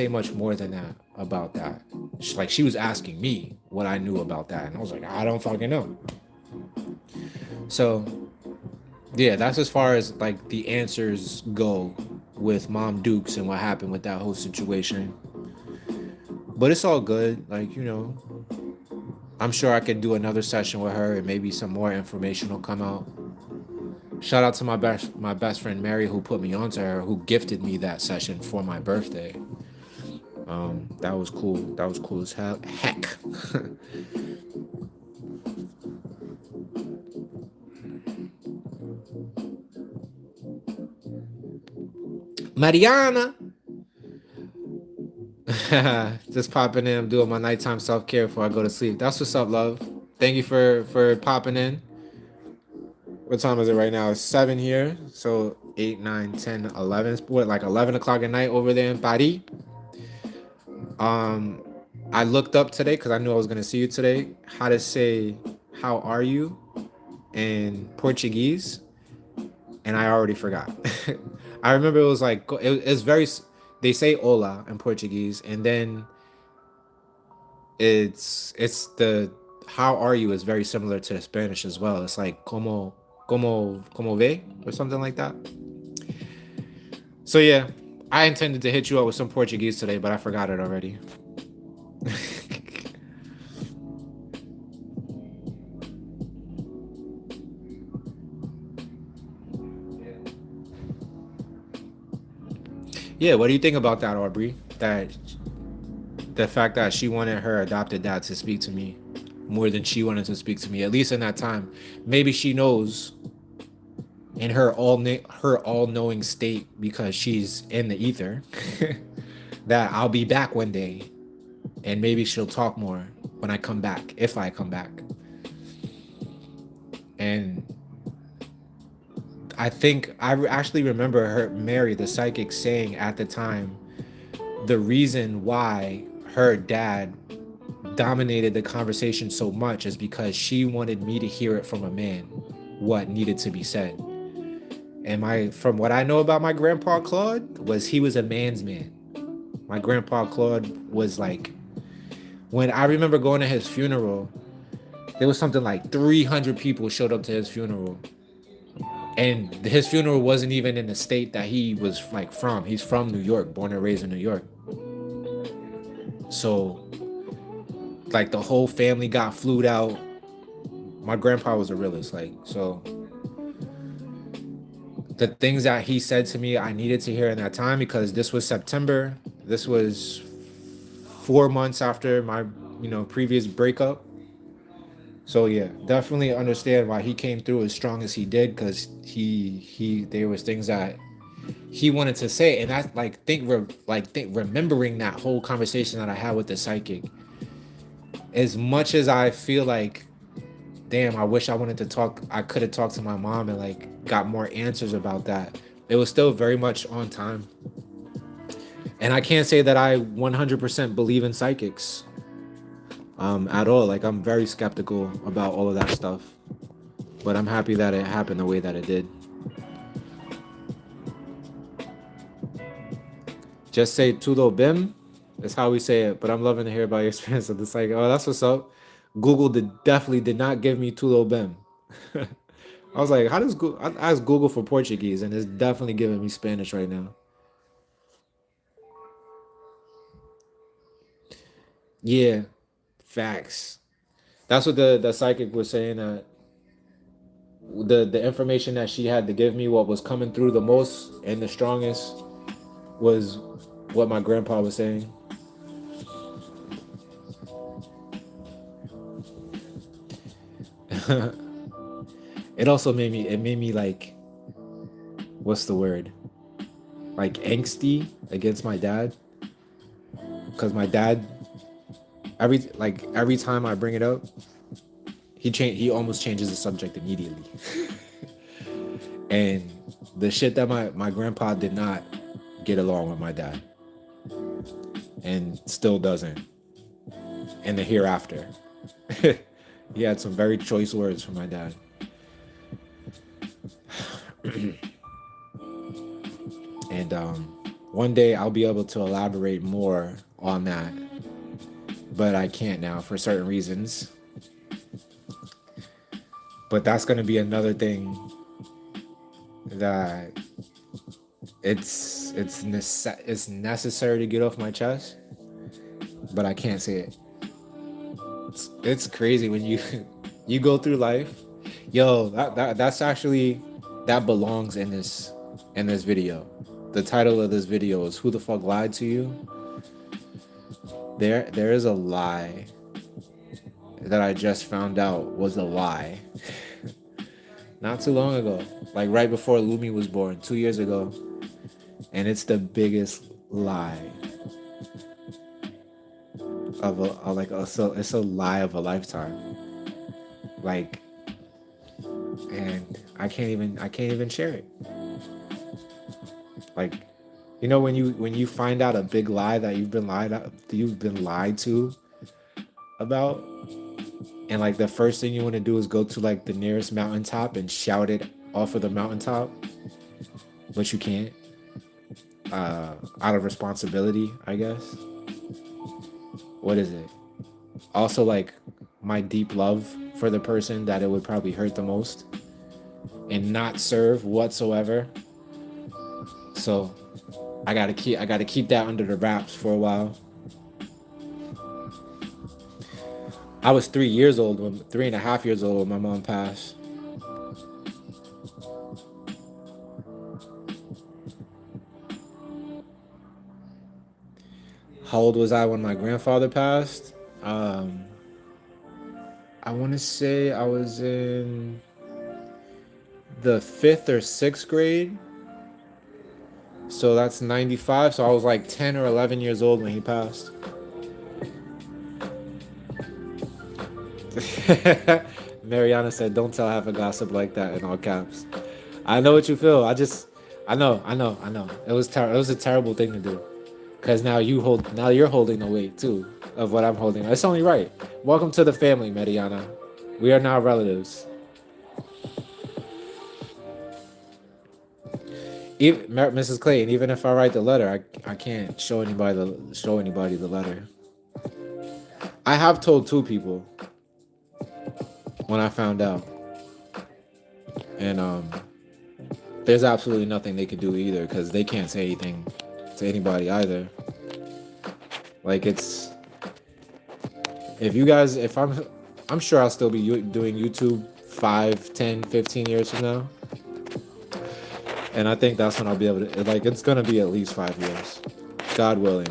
much more than that about that. She was asking me what I knew about that, and I was like, I don't fucking know. So yeah, that's as far as like the answers go with Mom Dukes and what happened with that whole situation. But it's all good. Like, I'm sure I could do another session with her and maybe some more information will come out. Shout out to my best friend Mary, who put me onto her, who gifted me that session for my birthday. That was cool. That was cool as hell. Heck. Mariana. Just popping in. I'm doing my nighttime self-care before I go to sleep. That's what's up, love. Thank you for popping in. What time is it right now? It's 7 here. So 8, 9, 10, 11. What, like 11 o'clock at night over there in Paris? I looked up today because I knew I was going to see you today, how to say, how are you in Portuguese. And I already forgot. I remember it was like, it's very, they say hola in Portuguese. And then it's the, how are you is very similar to the Spanish as well. It's like, como ve? Or something like that. So yeah, I intended to hit you up with some Portuguese today, but I forgot it already. Yeah, what do you think about that, Aubrey? That the fact that she wanted her adopted dad to speak to me more than she wanted to speak to me, at least in that time. Maybe she knows in her all-knowing state, because she's in the ether, that I'll be back one day, and maybe she'll talk more when I come back, if I come back. And I think I actually remember her, Mary, the psychic, saying at the time the reason why her dad dominated the conversation so much is because she wanted me to hear it from a man, what needed to be said. And from what I know about my grandpa Claude, was he was a man's man. My grandpa Claude was like, When I remember going to his funeral, there was something like 300 people showed up to his funeral. And his funeral wasn't even in the state that he was like from. He's from New York, born and raised in New York. So like the whole family got flued out. My grandpa was a realist, like, so the things that he said to me, I needed to hear in that time, because this was September. This was 4 months after my, previous breakup. So yeah, definitely understand why he came through as strong as he did, because there was things that he wanted to say, and I think remembering that whole conversation that I had with the psychic. As much as I feel like, damn, I wish I could have talked to my mom and like got more answers about that. It was still very much on time. And I can't say that I 100% believe in psychics at all. Like, I'm very skeptical about all of that stuff. But I'm happy that it happened the way that it did. Just say Tudo Bim. That's how we say it. But I'm loving to hear about your experience with the psychic. Oh, that's what's up. Google definitely did not give me Tudo Bim. I was like, how does Google? I asked Google for Portuguese, and it's definitely giving me Spanish right now. Yeah, facts. That's what the psychic was saying, that the information that she had to give me, what was coming through the most and the strongest, was what my grandpa was saying. It made me like, what's the word? Like angsty against my dad, because my dad, every time I bring it up, he almost changes the subject immediately. And the shit that my grandpa did not get along with my dad, and still doesn't in the hereafter. He had some very choice words for my dad. And one day I'll be able to elaborate more on that, but I can't now for certain reasons. But that's going to be another thing that it's necessary to get off my chest, but I can't say it. It's crazy when you you go through life. Yo, that's actually, that belongs in this video. The title of this video is "Who the fuck lied to you?" There is a lie that I just found out was a lie. Not too long ago, like right before Lumi was born, 2 years ago, and it's the biggest lie so it's a lie of a lifetime. Like, and I can't even share it. Like, when you find out a big lie that you've been lied to about, and like the first thing you want to do is go to like the nearest mountaintop and shout it off of the mountaintop, but you can't, out of responsibility, I guess. What is it? Also, like, my deep love for the person that it would probably hurt the most and not serve whatsoever. So I gotta keep that under the wraps for a while. I was 3.5 years old when my mom passed. How old was I when my grandfather passed? Um, I want to say I was in the fifth or sixth grade. So that's 95. So I was like 10 or 11 years old when he passed. Mariana said, "Don't tell half a gossip like that," in all caps. I know what you feel. I know. It was a terrible thing to do. Cause now you're holding the weight too of what I'm holding. It's only right. Welcome to the family, Mariana. We are now relatives. Mrs. Clayton, even if I write the letter, I can't show anybody the letter. I have told two people when I found out, and there's absolutely nothing they could do either because they can't say anything to anybody either. Like it's if you guys, if I'm sure I'll still be doing YouTube 5, 10, 15 years from now, and I think that's when I'll be able to. Like it's gonna be at least 5 years, God willing.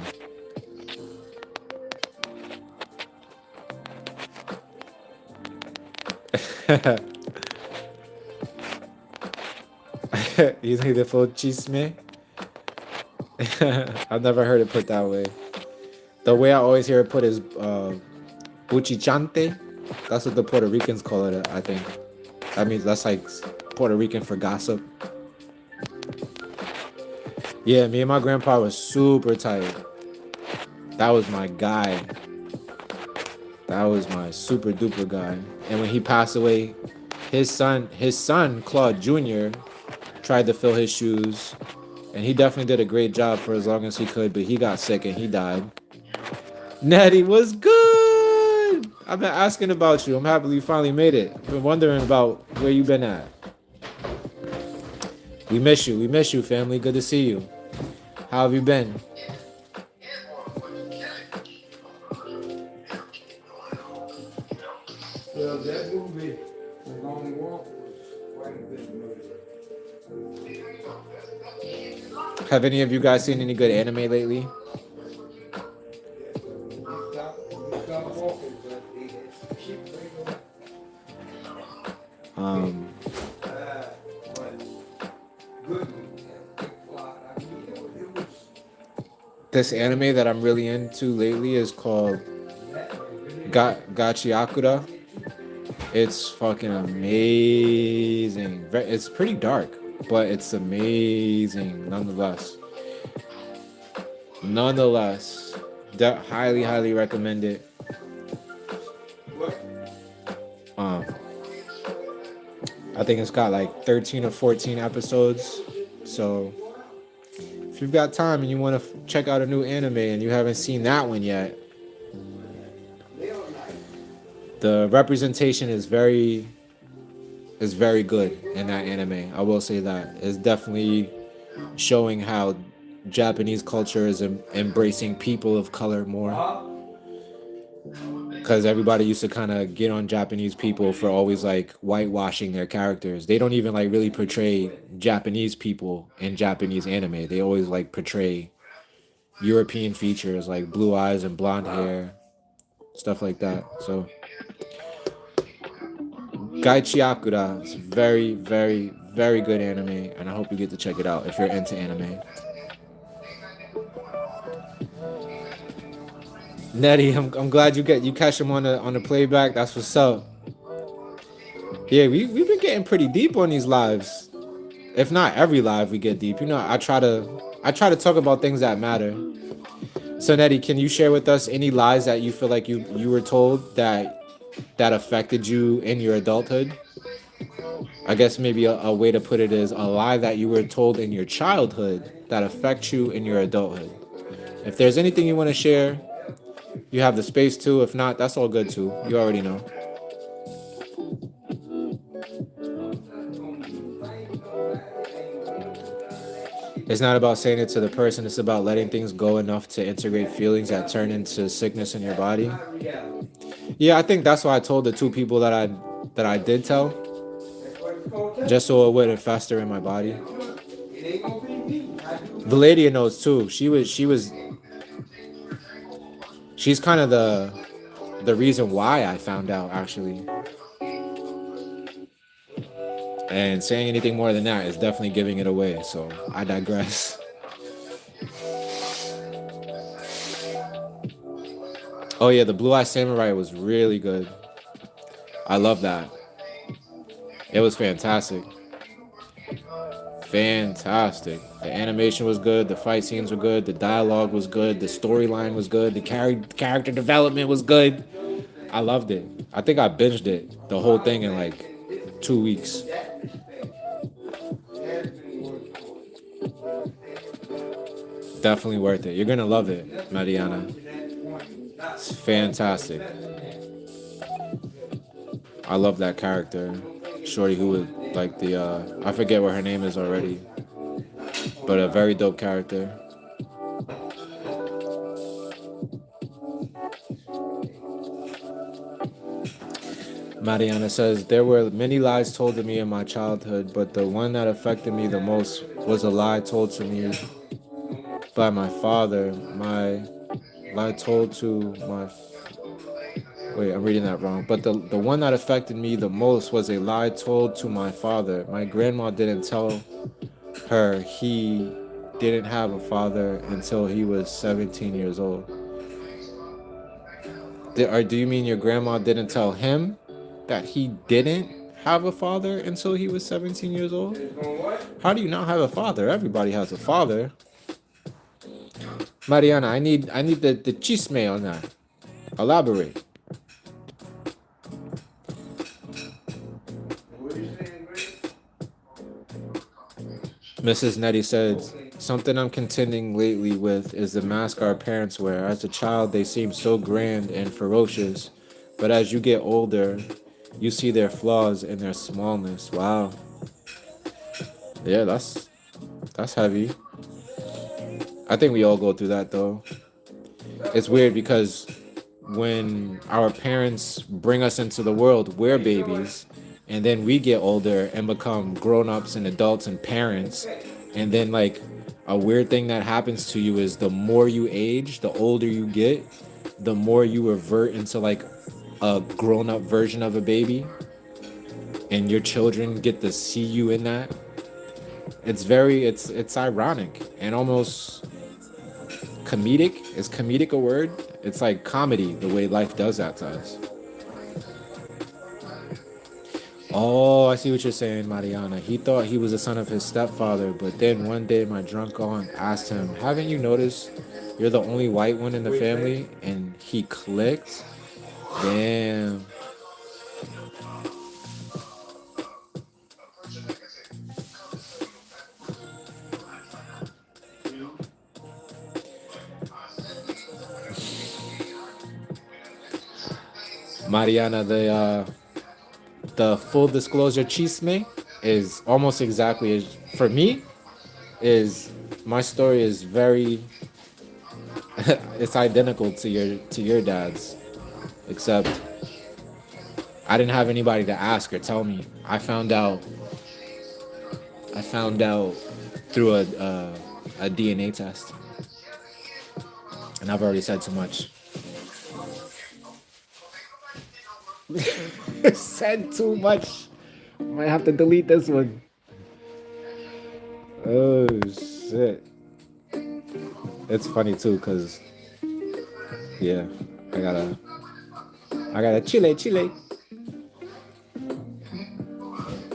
You think the full chisme? I've never heard it put that way. The way I always hear it put is buchichante. That's what the Puerto Ricans call it, I think. That means that's like Puerto Rican for gossip. Yeah, me and my grandpa was super tight. That was my guy. That was my super duper guy. And when he passed away, his son Claude Jr. tried to fill his shoes, and he definitely did a great job for as long as he could. But he got sick and he died. Nettie was good. I've been asking about you. I'm happy you finally made it. I've been wondering about where you been at. We miss you. We miss you, family. Good to see you. How have you been? Well, that movie, The Long Walk, was quite a good movie. Have any of you guys seen any good anime lately? You stop walking, but they keep bringing Um, but good one. Big plot. I mean, it was this anime that I'm really into lately is called really Gachiakura. It's fucking amazing. It's pretty dark, but it's amazing nonetheless. Nonetheless, highly, highly recommend it. Um, I think it's got like 13 or 14 episodes. So if you've got time and you want to check out a new anime and you haven't seen that one yet, the representation is very good in that anime. I will say that. It's definitely showing how Japanese culture is embracing people of color more. Because everybody used to kind of get on Japanese people for always like whitewashing their characters. They don't even like really portray Japanese people in Japanese anime. They always like portray European features like blue eyes and blonde hair, stuff like that. So Gaichi Akura is very, very, very good anime, and I hope you get to check it out if you're into anime. Nettie, I'm glad you catch him on the playback. That's what's up. Yeah, we've been getting pretty deep on these lives. If not every live we get deep. You know, I try to talk about things that matter. So Nettie, can you share with us any lies that you feel like you were told that affected you in your adulthood? I guess maybe a way to put it is a lie that you were told in your childhood that affects you in your adulthood. If there's anything you want to share, you have the space to. If not, that's all good too. You already know. It's not about saying it to the person, it's about letting things go enough to integrate feelings that turn into sickness in your body. Yeah, I think that's why I told the two people that I did tell, just so it wouldn't fester in my body. The lady knows too. She's kind of the reason why I found out actually. And saying anything more than that is definitely giving it away. So I digress. Oh yeah, the Blue Eye Samurai was really good. I love that. It was fantastic. Fantastic. The animation was good. The fight scenes were good. The dialogue was good. The storyline was good. The character development was good. I loved it. I think I binged it, the whole thing in like 2 weeks. Definitely worth it. You're gonna love it, Mariana. It's fantastic. I love that character. Shorty who would like the I forget what her name is already, but a very dope character. Mariana says, there were many lies told to me in my childhood, but the one that affected me the most was a lie told to me by my father. My lie told to my wait, I'm reading that wrong. But the one that affected me the most was a lie told to my father. My grandma didn't tell her he didn't have a father until he was 17 years old. Or do you mean your grandma didn't tell him that he didn't have a father until he was 17 years old? How do you not have a father? Everybody has a father. Mariana, I need the chisme on that. Elaborate. Mrs. Nettie said, something I'm contending lately with is the mask our parents wear. As a child, they seem so grand and ferocious, but as you get older, you see their flaws and their smallness. Wow. Yeah, that's heavy. I think we all go through that though. It's weird because when our parents bring us into the world, we're babies, and then we get older and become grown-ups and adults and parents, and then like a weird thing that happens to you is the more you age, the older you get, the more you revert into like a grown-up version of a baby, and your children get to see you in that. It's ironic and almost comedic. Is comedic a word? It's like comedy the way life does that to us. Oh, I see what you're saying, Mariana. He thought he was the son of his stepfather, but then one day my drunk aunt asked him, haven't you noticed you're the only white one in the family? And he clicked. Damn. Mariana, the full disclosure chisme is almost exactly as for me is my story is very it's identical to your dad's, except I didn't have anybody to ask or tell me. I found out through a DNA test, and I've already said too much. Said too much. Might have to delete this one. Oh shit! It's funny too, cause yeah, I gotta chile.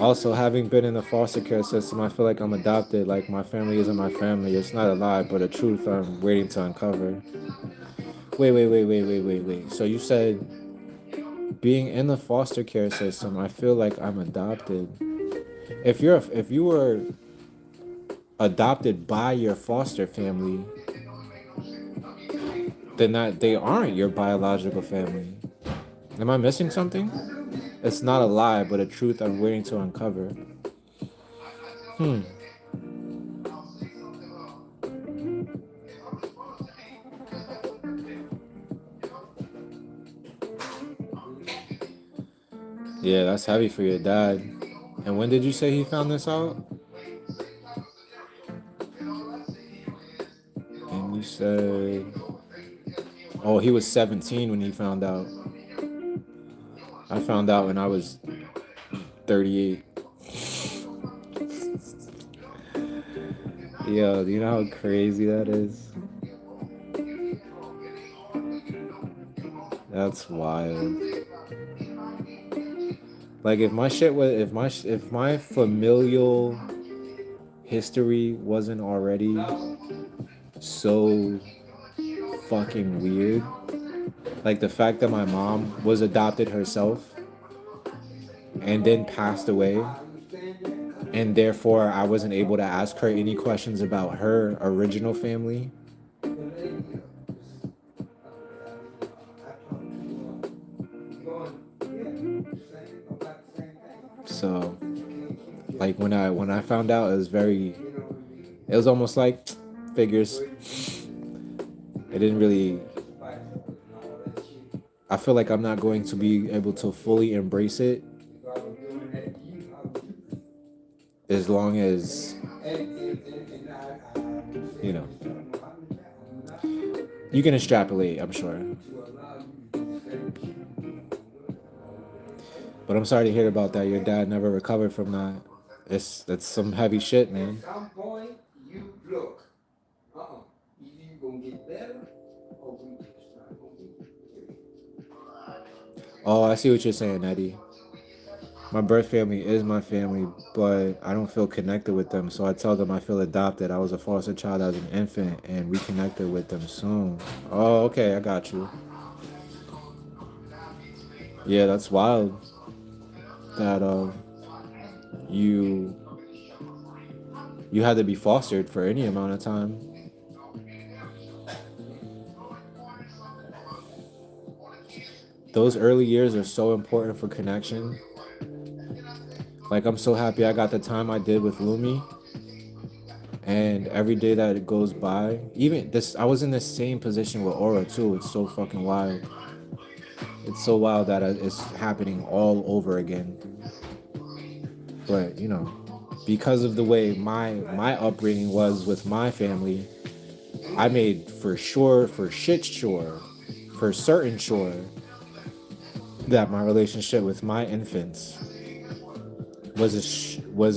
Also, having been in the foster care system, I feel like I'm adopted. Like my family isn't my family. It's not a lie, but a truth I'm waiting to uncover. Wait. So you said being in the foster care system, I feel like I'm adopted. If you were adopted by your foster family, then that they aren't your biological family. Am I missing something? It's not a lie, but a truth I'm waiting to uncover. Hmm. Yeah, that's heavy for your dad. And when did you say he found this out? And you said, oh, he was 17 when he found out. I found out when I was 38. Yo, do you know how crazy that is? That's wild. Like if my shit was if my familial history wasn't already so fucking weird, like the fact that my mom was adopted herself and then passed away, and therefore I wasn't able to ask her any questions about her original family. So like when I found out, it was almost like figures. It didn't really. I feel like I'm not going to be able to fully embrace it as long as you know you can extrapolate. I'm sure, but I'm sorry to hear about that. Your dad never recovered from that. That's some heavy shit, man. At some point, you look. Either you gonna get better, or we just not gonna get. Oh, I see what you're saying, Eddie. My birth family is my family, but I don't feel connected with them. So I tell them I feel adopted. I was a foster child as an infant and reconnected with them soon. Oh, okay, I got you. Yeah, that's wild. That you you had to be fostered for any amount of time. Those early years are so important for connection. Like I'm so happy I got the time I did with Lumi. And every day that it goes by, even this, I was in the same position with Aura too. It's so fucking wild. It's so wild that it's happening all over again. But you know, because of the way my upbringing was with my family, I made for sure, for shit sure, for certain sure that my relationship with my infants was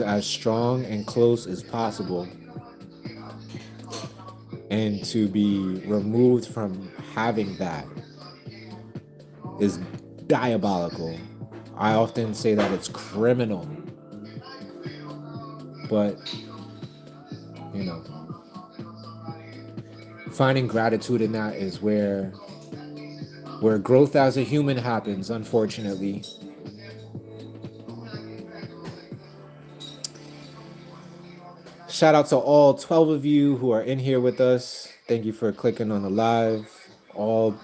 as strong and close as possible. And to be removed from having that is diabolical. I often say that it's criminal. But, you know, finding gratitude in that is where growth as a human happens, unfortunately. Shout out to all 12 of you who are in here with us. Thank you for clicking on the live.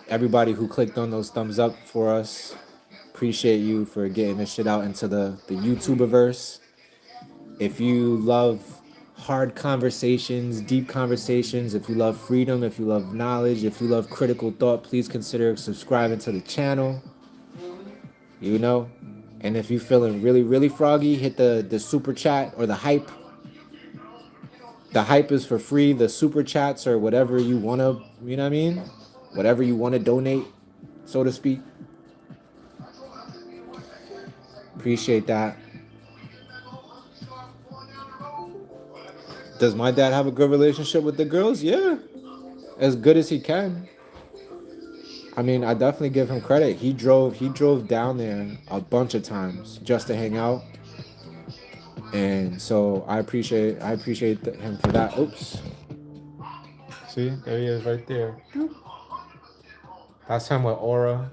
Everybody who clicked on those thumbs up for us. Appreciate you for getting this shit out into the YouTuberverse. If you love hard conversations, deep conversations, if you love freedom, if you love knowledge, if you love critical thought, please consider subscribing to the channel. You know? And if you're feeling really, really froggy, hit the super chat or the hype. The hype is for free. The super chats or whatever you want to, you know what I mean? Whatever you want to donate, so to speak. Appreciate that. Does my dad have a good relationship with the girls? Yeah. As good as he can. I mean, I definitely give him credit. He drove down there a bunch of times just to hang out. And so I appreciate him for that. Oops. See, there he is right there. That's him with Aura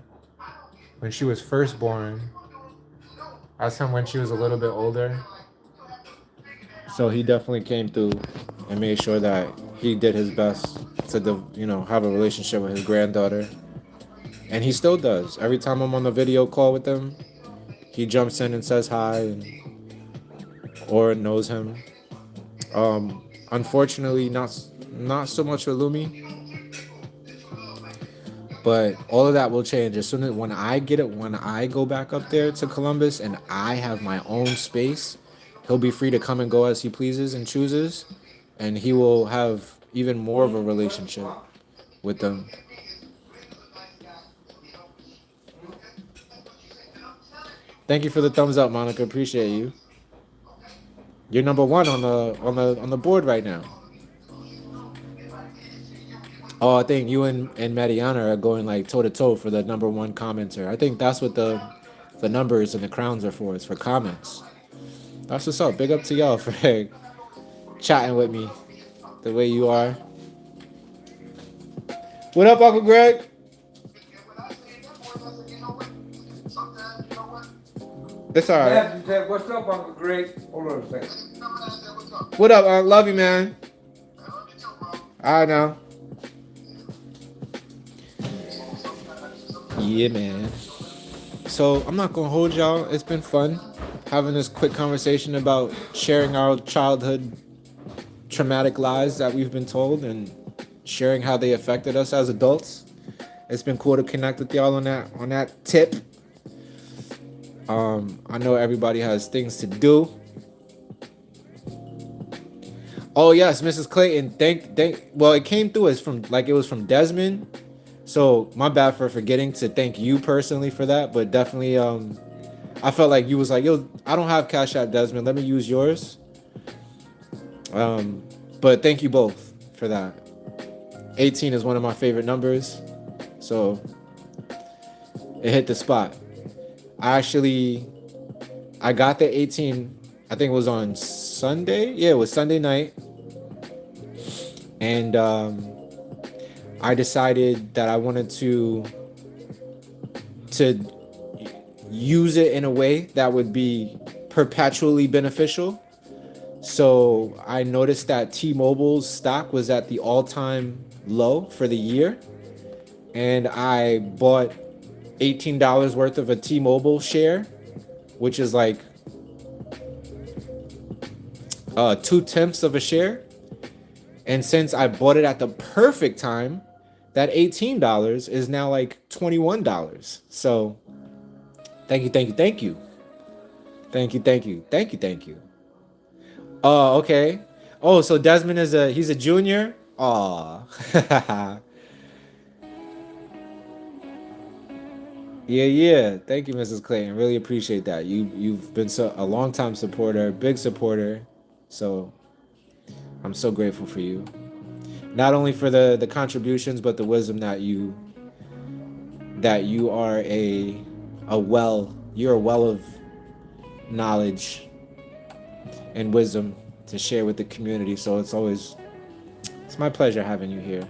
when she was first born. That's him when she was a little bit older. So he definitely came through and made sure that he did his best to, you know, have a relationship with his granddaughter. And he still does. Every time I'm on the video call with him, he jumps in and says hi, and Aura knows him. Unfortunately, not so much with Lumi. But all of that will change as soon as when I go back up there to Columbus and I have my own space, he'll be free to come and go as he pleases and chooses, and he will have even more of a relationship with them. Thank you for the thumbs up, Monica. Appreciate you. You're number one on the board right now. Oh, I think you and Mariana are going like toe to toe for the number one commenter. I think that's what the numbers and the crowns are for. It's for comments. That's what's up. Big up to y'all for chatting with me the way you are. What up, Uncle Greg? It's all right. What's up, Uncle Greg? Hold on a second. What up, Unc? Love you, man. I know. Yeah, man. So I'm not gonna hold y'all. It's been fun. having this quick conversation about sharing our childhood traumatic lies that we've been told and sharing how they affected us as adults. It's been cool to connect with y'all on that tip. I know everybody has things to do. Oh yes, Mrs. Clayton. Well, it came through as from like it was from Desmond. So my bad for forgetting to thank you personally for that, but definitely I felt like you was like, yo, I don't have Cash App, Desmond. Let me use yours. But thank you both for that. 18 is one of my favorite numbers, so it hit the spot. I got the 18. I think it was on Sunday. Yeah, it was Sunday night, and I decided that I wanted to use it in a way that would be perpetually beneficial. So I noticed that T-Mobile's stock was at the all-time low for the year, and I bought $18 worth of a T-Mobile share, which is like 2/10 of a share. And since I bought it at the perfect time, that $18 is now like $21. So thank you, thank you, thank you. Thank you, thank you, thank you, thank you. Oh, okay. Oh, so Desmond he's a junior? Aw. Yeah, yeah. Thank you, Mrs. Clayton. Really appreciate that. You've been a long time supporter, big supporter. So I'm so grateful for you. Not only for the contributions, but the wisdom that you are you're a well of knowledge and wisdom to share with the community. So it's my pleasure having you here.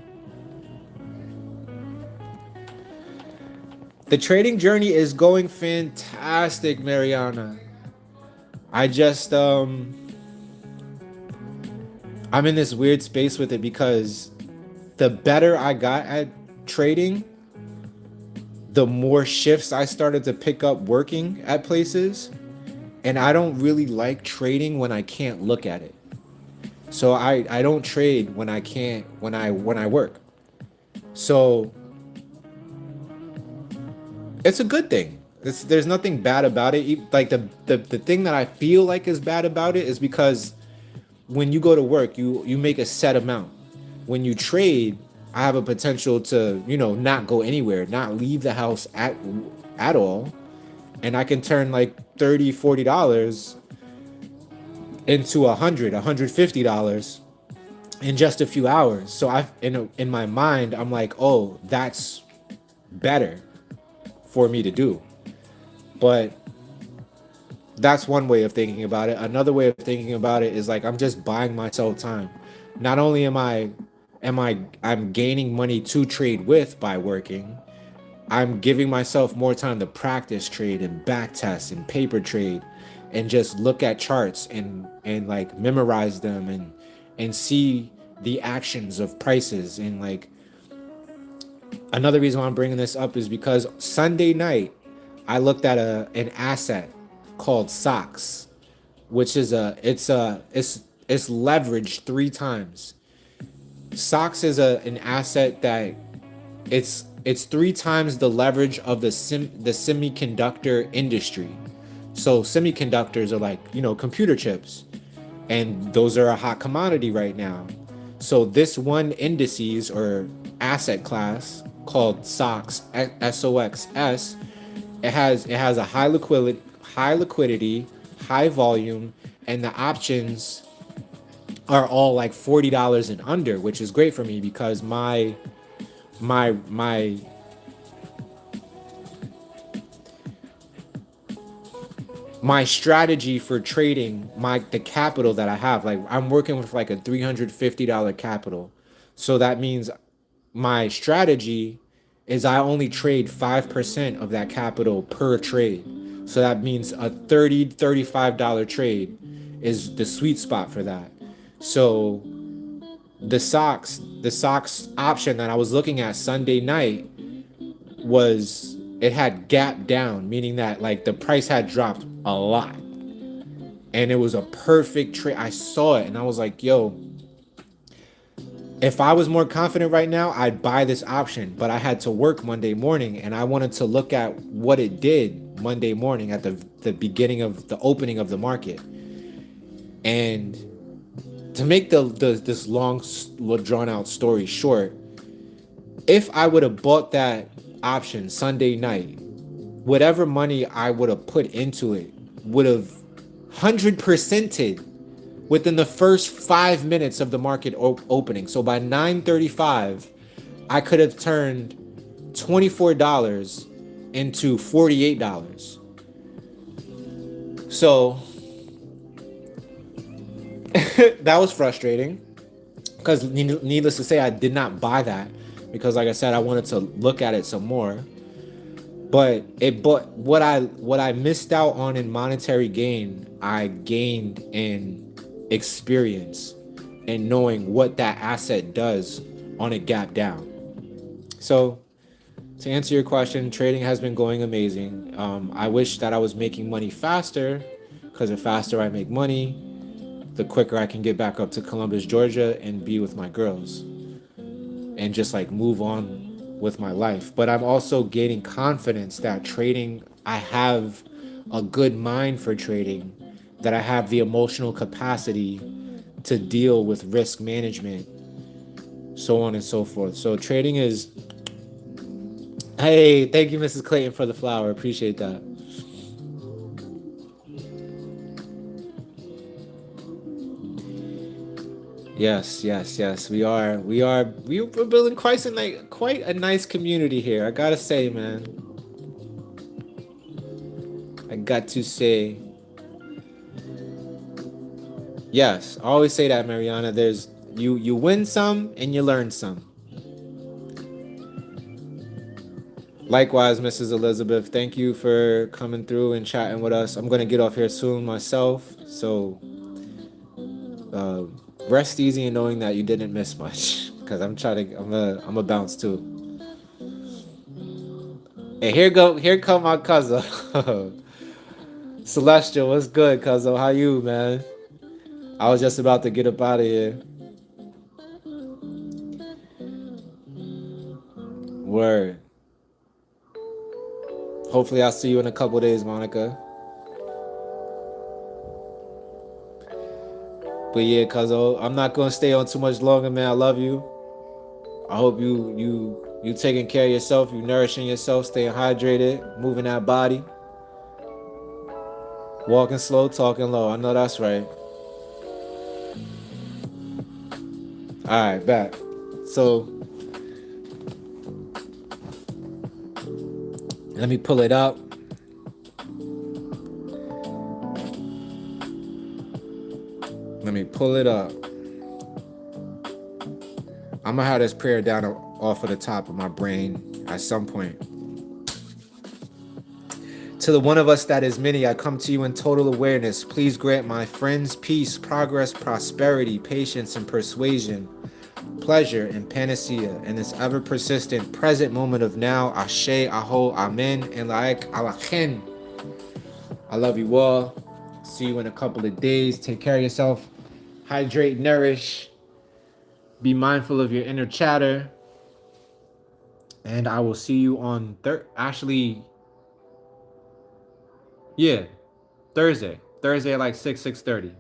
The trading journey is going fantastic, Mariana. I just I'm in this weird space with it because the better I got at trading, the more shifts I started to pick up working at places, and I don't really like trading when I can't look at it. So I don't trade when I can't when I work. So it's a good thing. There's nothing bad about it. Like the thing that I feel like is bad about it is because when you go to work, you make a set amount. When you trade, I have a potential to, not go anywhere, not leave the house at all. And I can turn like $30, $40 into $150 in just a few hours. So in my mind, I'm like, oh, that's better for me to do. But that's one way of thinking about it. Another way of thinking about it is like I'm just buying myself time. Not only I'm gaining money to trade with by working, I'm giving myself more time to practice trade and back test and paper trade and just look at charts and like memorize them and see the actions of prices. And like another reason why I'm bringing this up is because Sunday night I looked at an asset called socks, which is it's leveraged 3 times. Socks is an asset that it's 3 times the leverage of the semiconductor industry. So semiconductors are like, computer chips, and those are a hot commodity right now. So this one indices or asset class called SOX, SOXS, it has a high liquidity, high volume, and the options are all like $40 and under, which is great for me because my strategy for trading the capital that I have, like I'm working with like a $350 capital. So that means my strategy is I only trade 5% of that capital per trade. So that means a $35 trade is the sweet spot for that. So the socks option that I was looking at Sunday night it had gap down, meaning that like the price had dropped a lot. and it was a perfect trade. I saw it and I was like, yo, if I was more confident right now, I'd buy this option. But I had to work Monday morning and I wanted to look at what it did Monday morning at the beginning of the opening of the market. And to make the this long drawn out story short, if I would have bought that option Sunday night, whatever money I would have put into it would have 100%ed within the first 5 minutes of the market opening. So by 9:35, I could have turned $24 into $48. So that was frustrating because needless to say, I did not buy that because, like I said, I wanted to look at it some more. But what I missed out on in monetary gain, I gained in experience and knowing what that asset does on a gap down. So to answer your question, trading has been going amazing. I wish that I was making money faster, because the faster I make money, the quicker I can get back up to Columbus, Georgia, and be with my girls and just like move on with my life. But I'm also gaining confidence that trading, I have a good mind for trading, that I have the emotional capacity to deal with risk management, so on and so forth. So trading is, hey, thank you, Mrs. Clayton, for the flower. Appreciate that. Yes, yes, yes. We're building quite a nice community here. I gotta say, man. I got to say, yes. I always say that, Mariana. There's you win some and you learn some. Likewise, Mrs. Elizabeth, thank you for coming through and chatting with us. I'm gonna get off here soon myself, so uh, rest easy in knowing that you didn't miss much. Cause I'm a bounce too. And here come my cousin. Celestial, what's good, cousin? How you, man? I was just about to get up out of here. Word. Hopefully I'll see you in a couple days, Monica. But yeah, cuzzo, I'm not gonna stay on too much longer, man. I love you. I hope you taking care of yourself, you nourishing yourself, staying hydrated, moving that body, walking slow, talking low. I know that's right. All right, back. So let me pull it up. Let me pull it up. I'm gonna have this prayer down off of the top of my brain at some point. To the one of us that is many, I come to you in total awareness. Please grant my friends peace, progress, prosperity, patience, and persuasion, pleasure, and panacea in this ever persistent present moment of now. Ashe, Aho, Amen, and Laik Alachen. I love you all. See you in a couple of days. Take care of yourself. Hydrate, nourish. Be mindful of your inner chatter. And I will see you on yeah, Thursday. Thursday at like 6:30.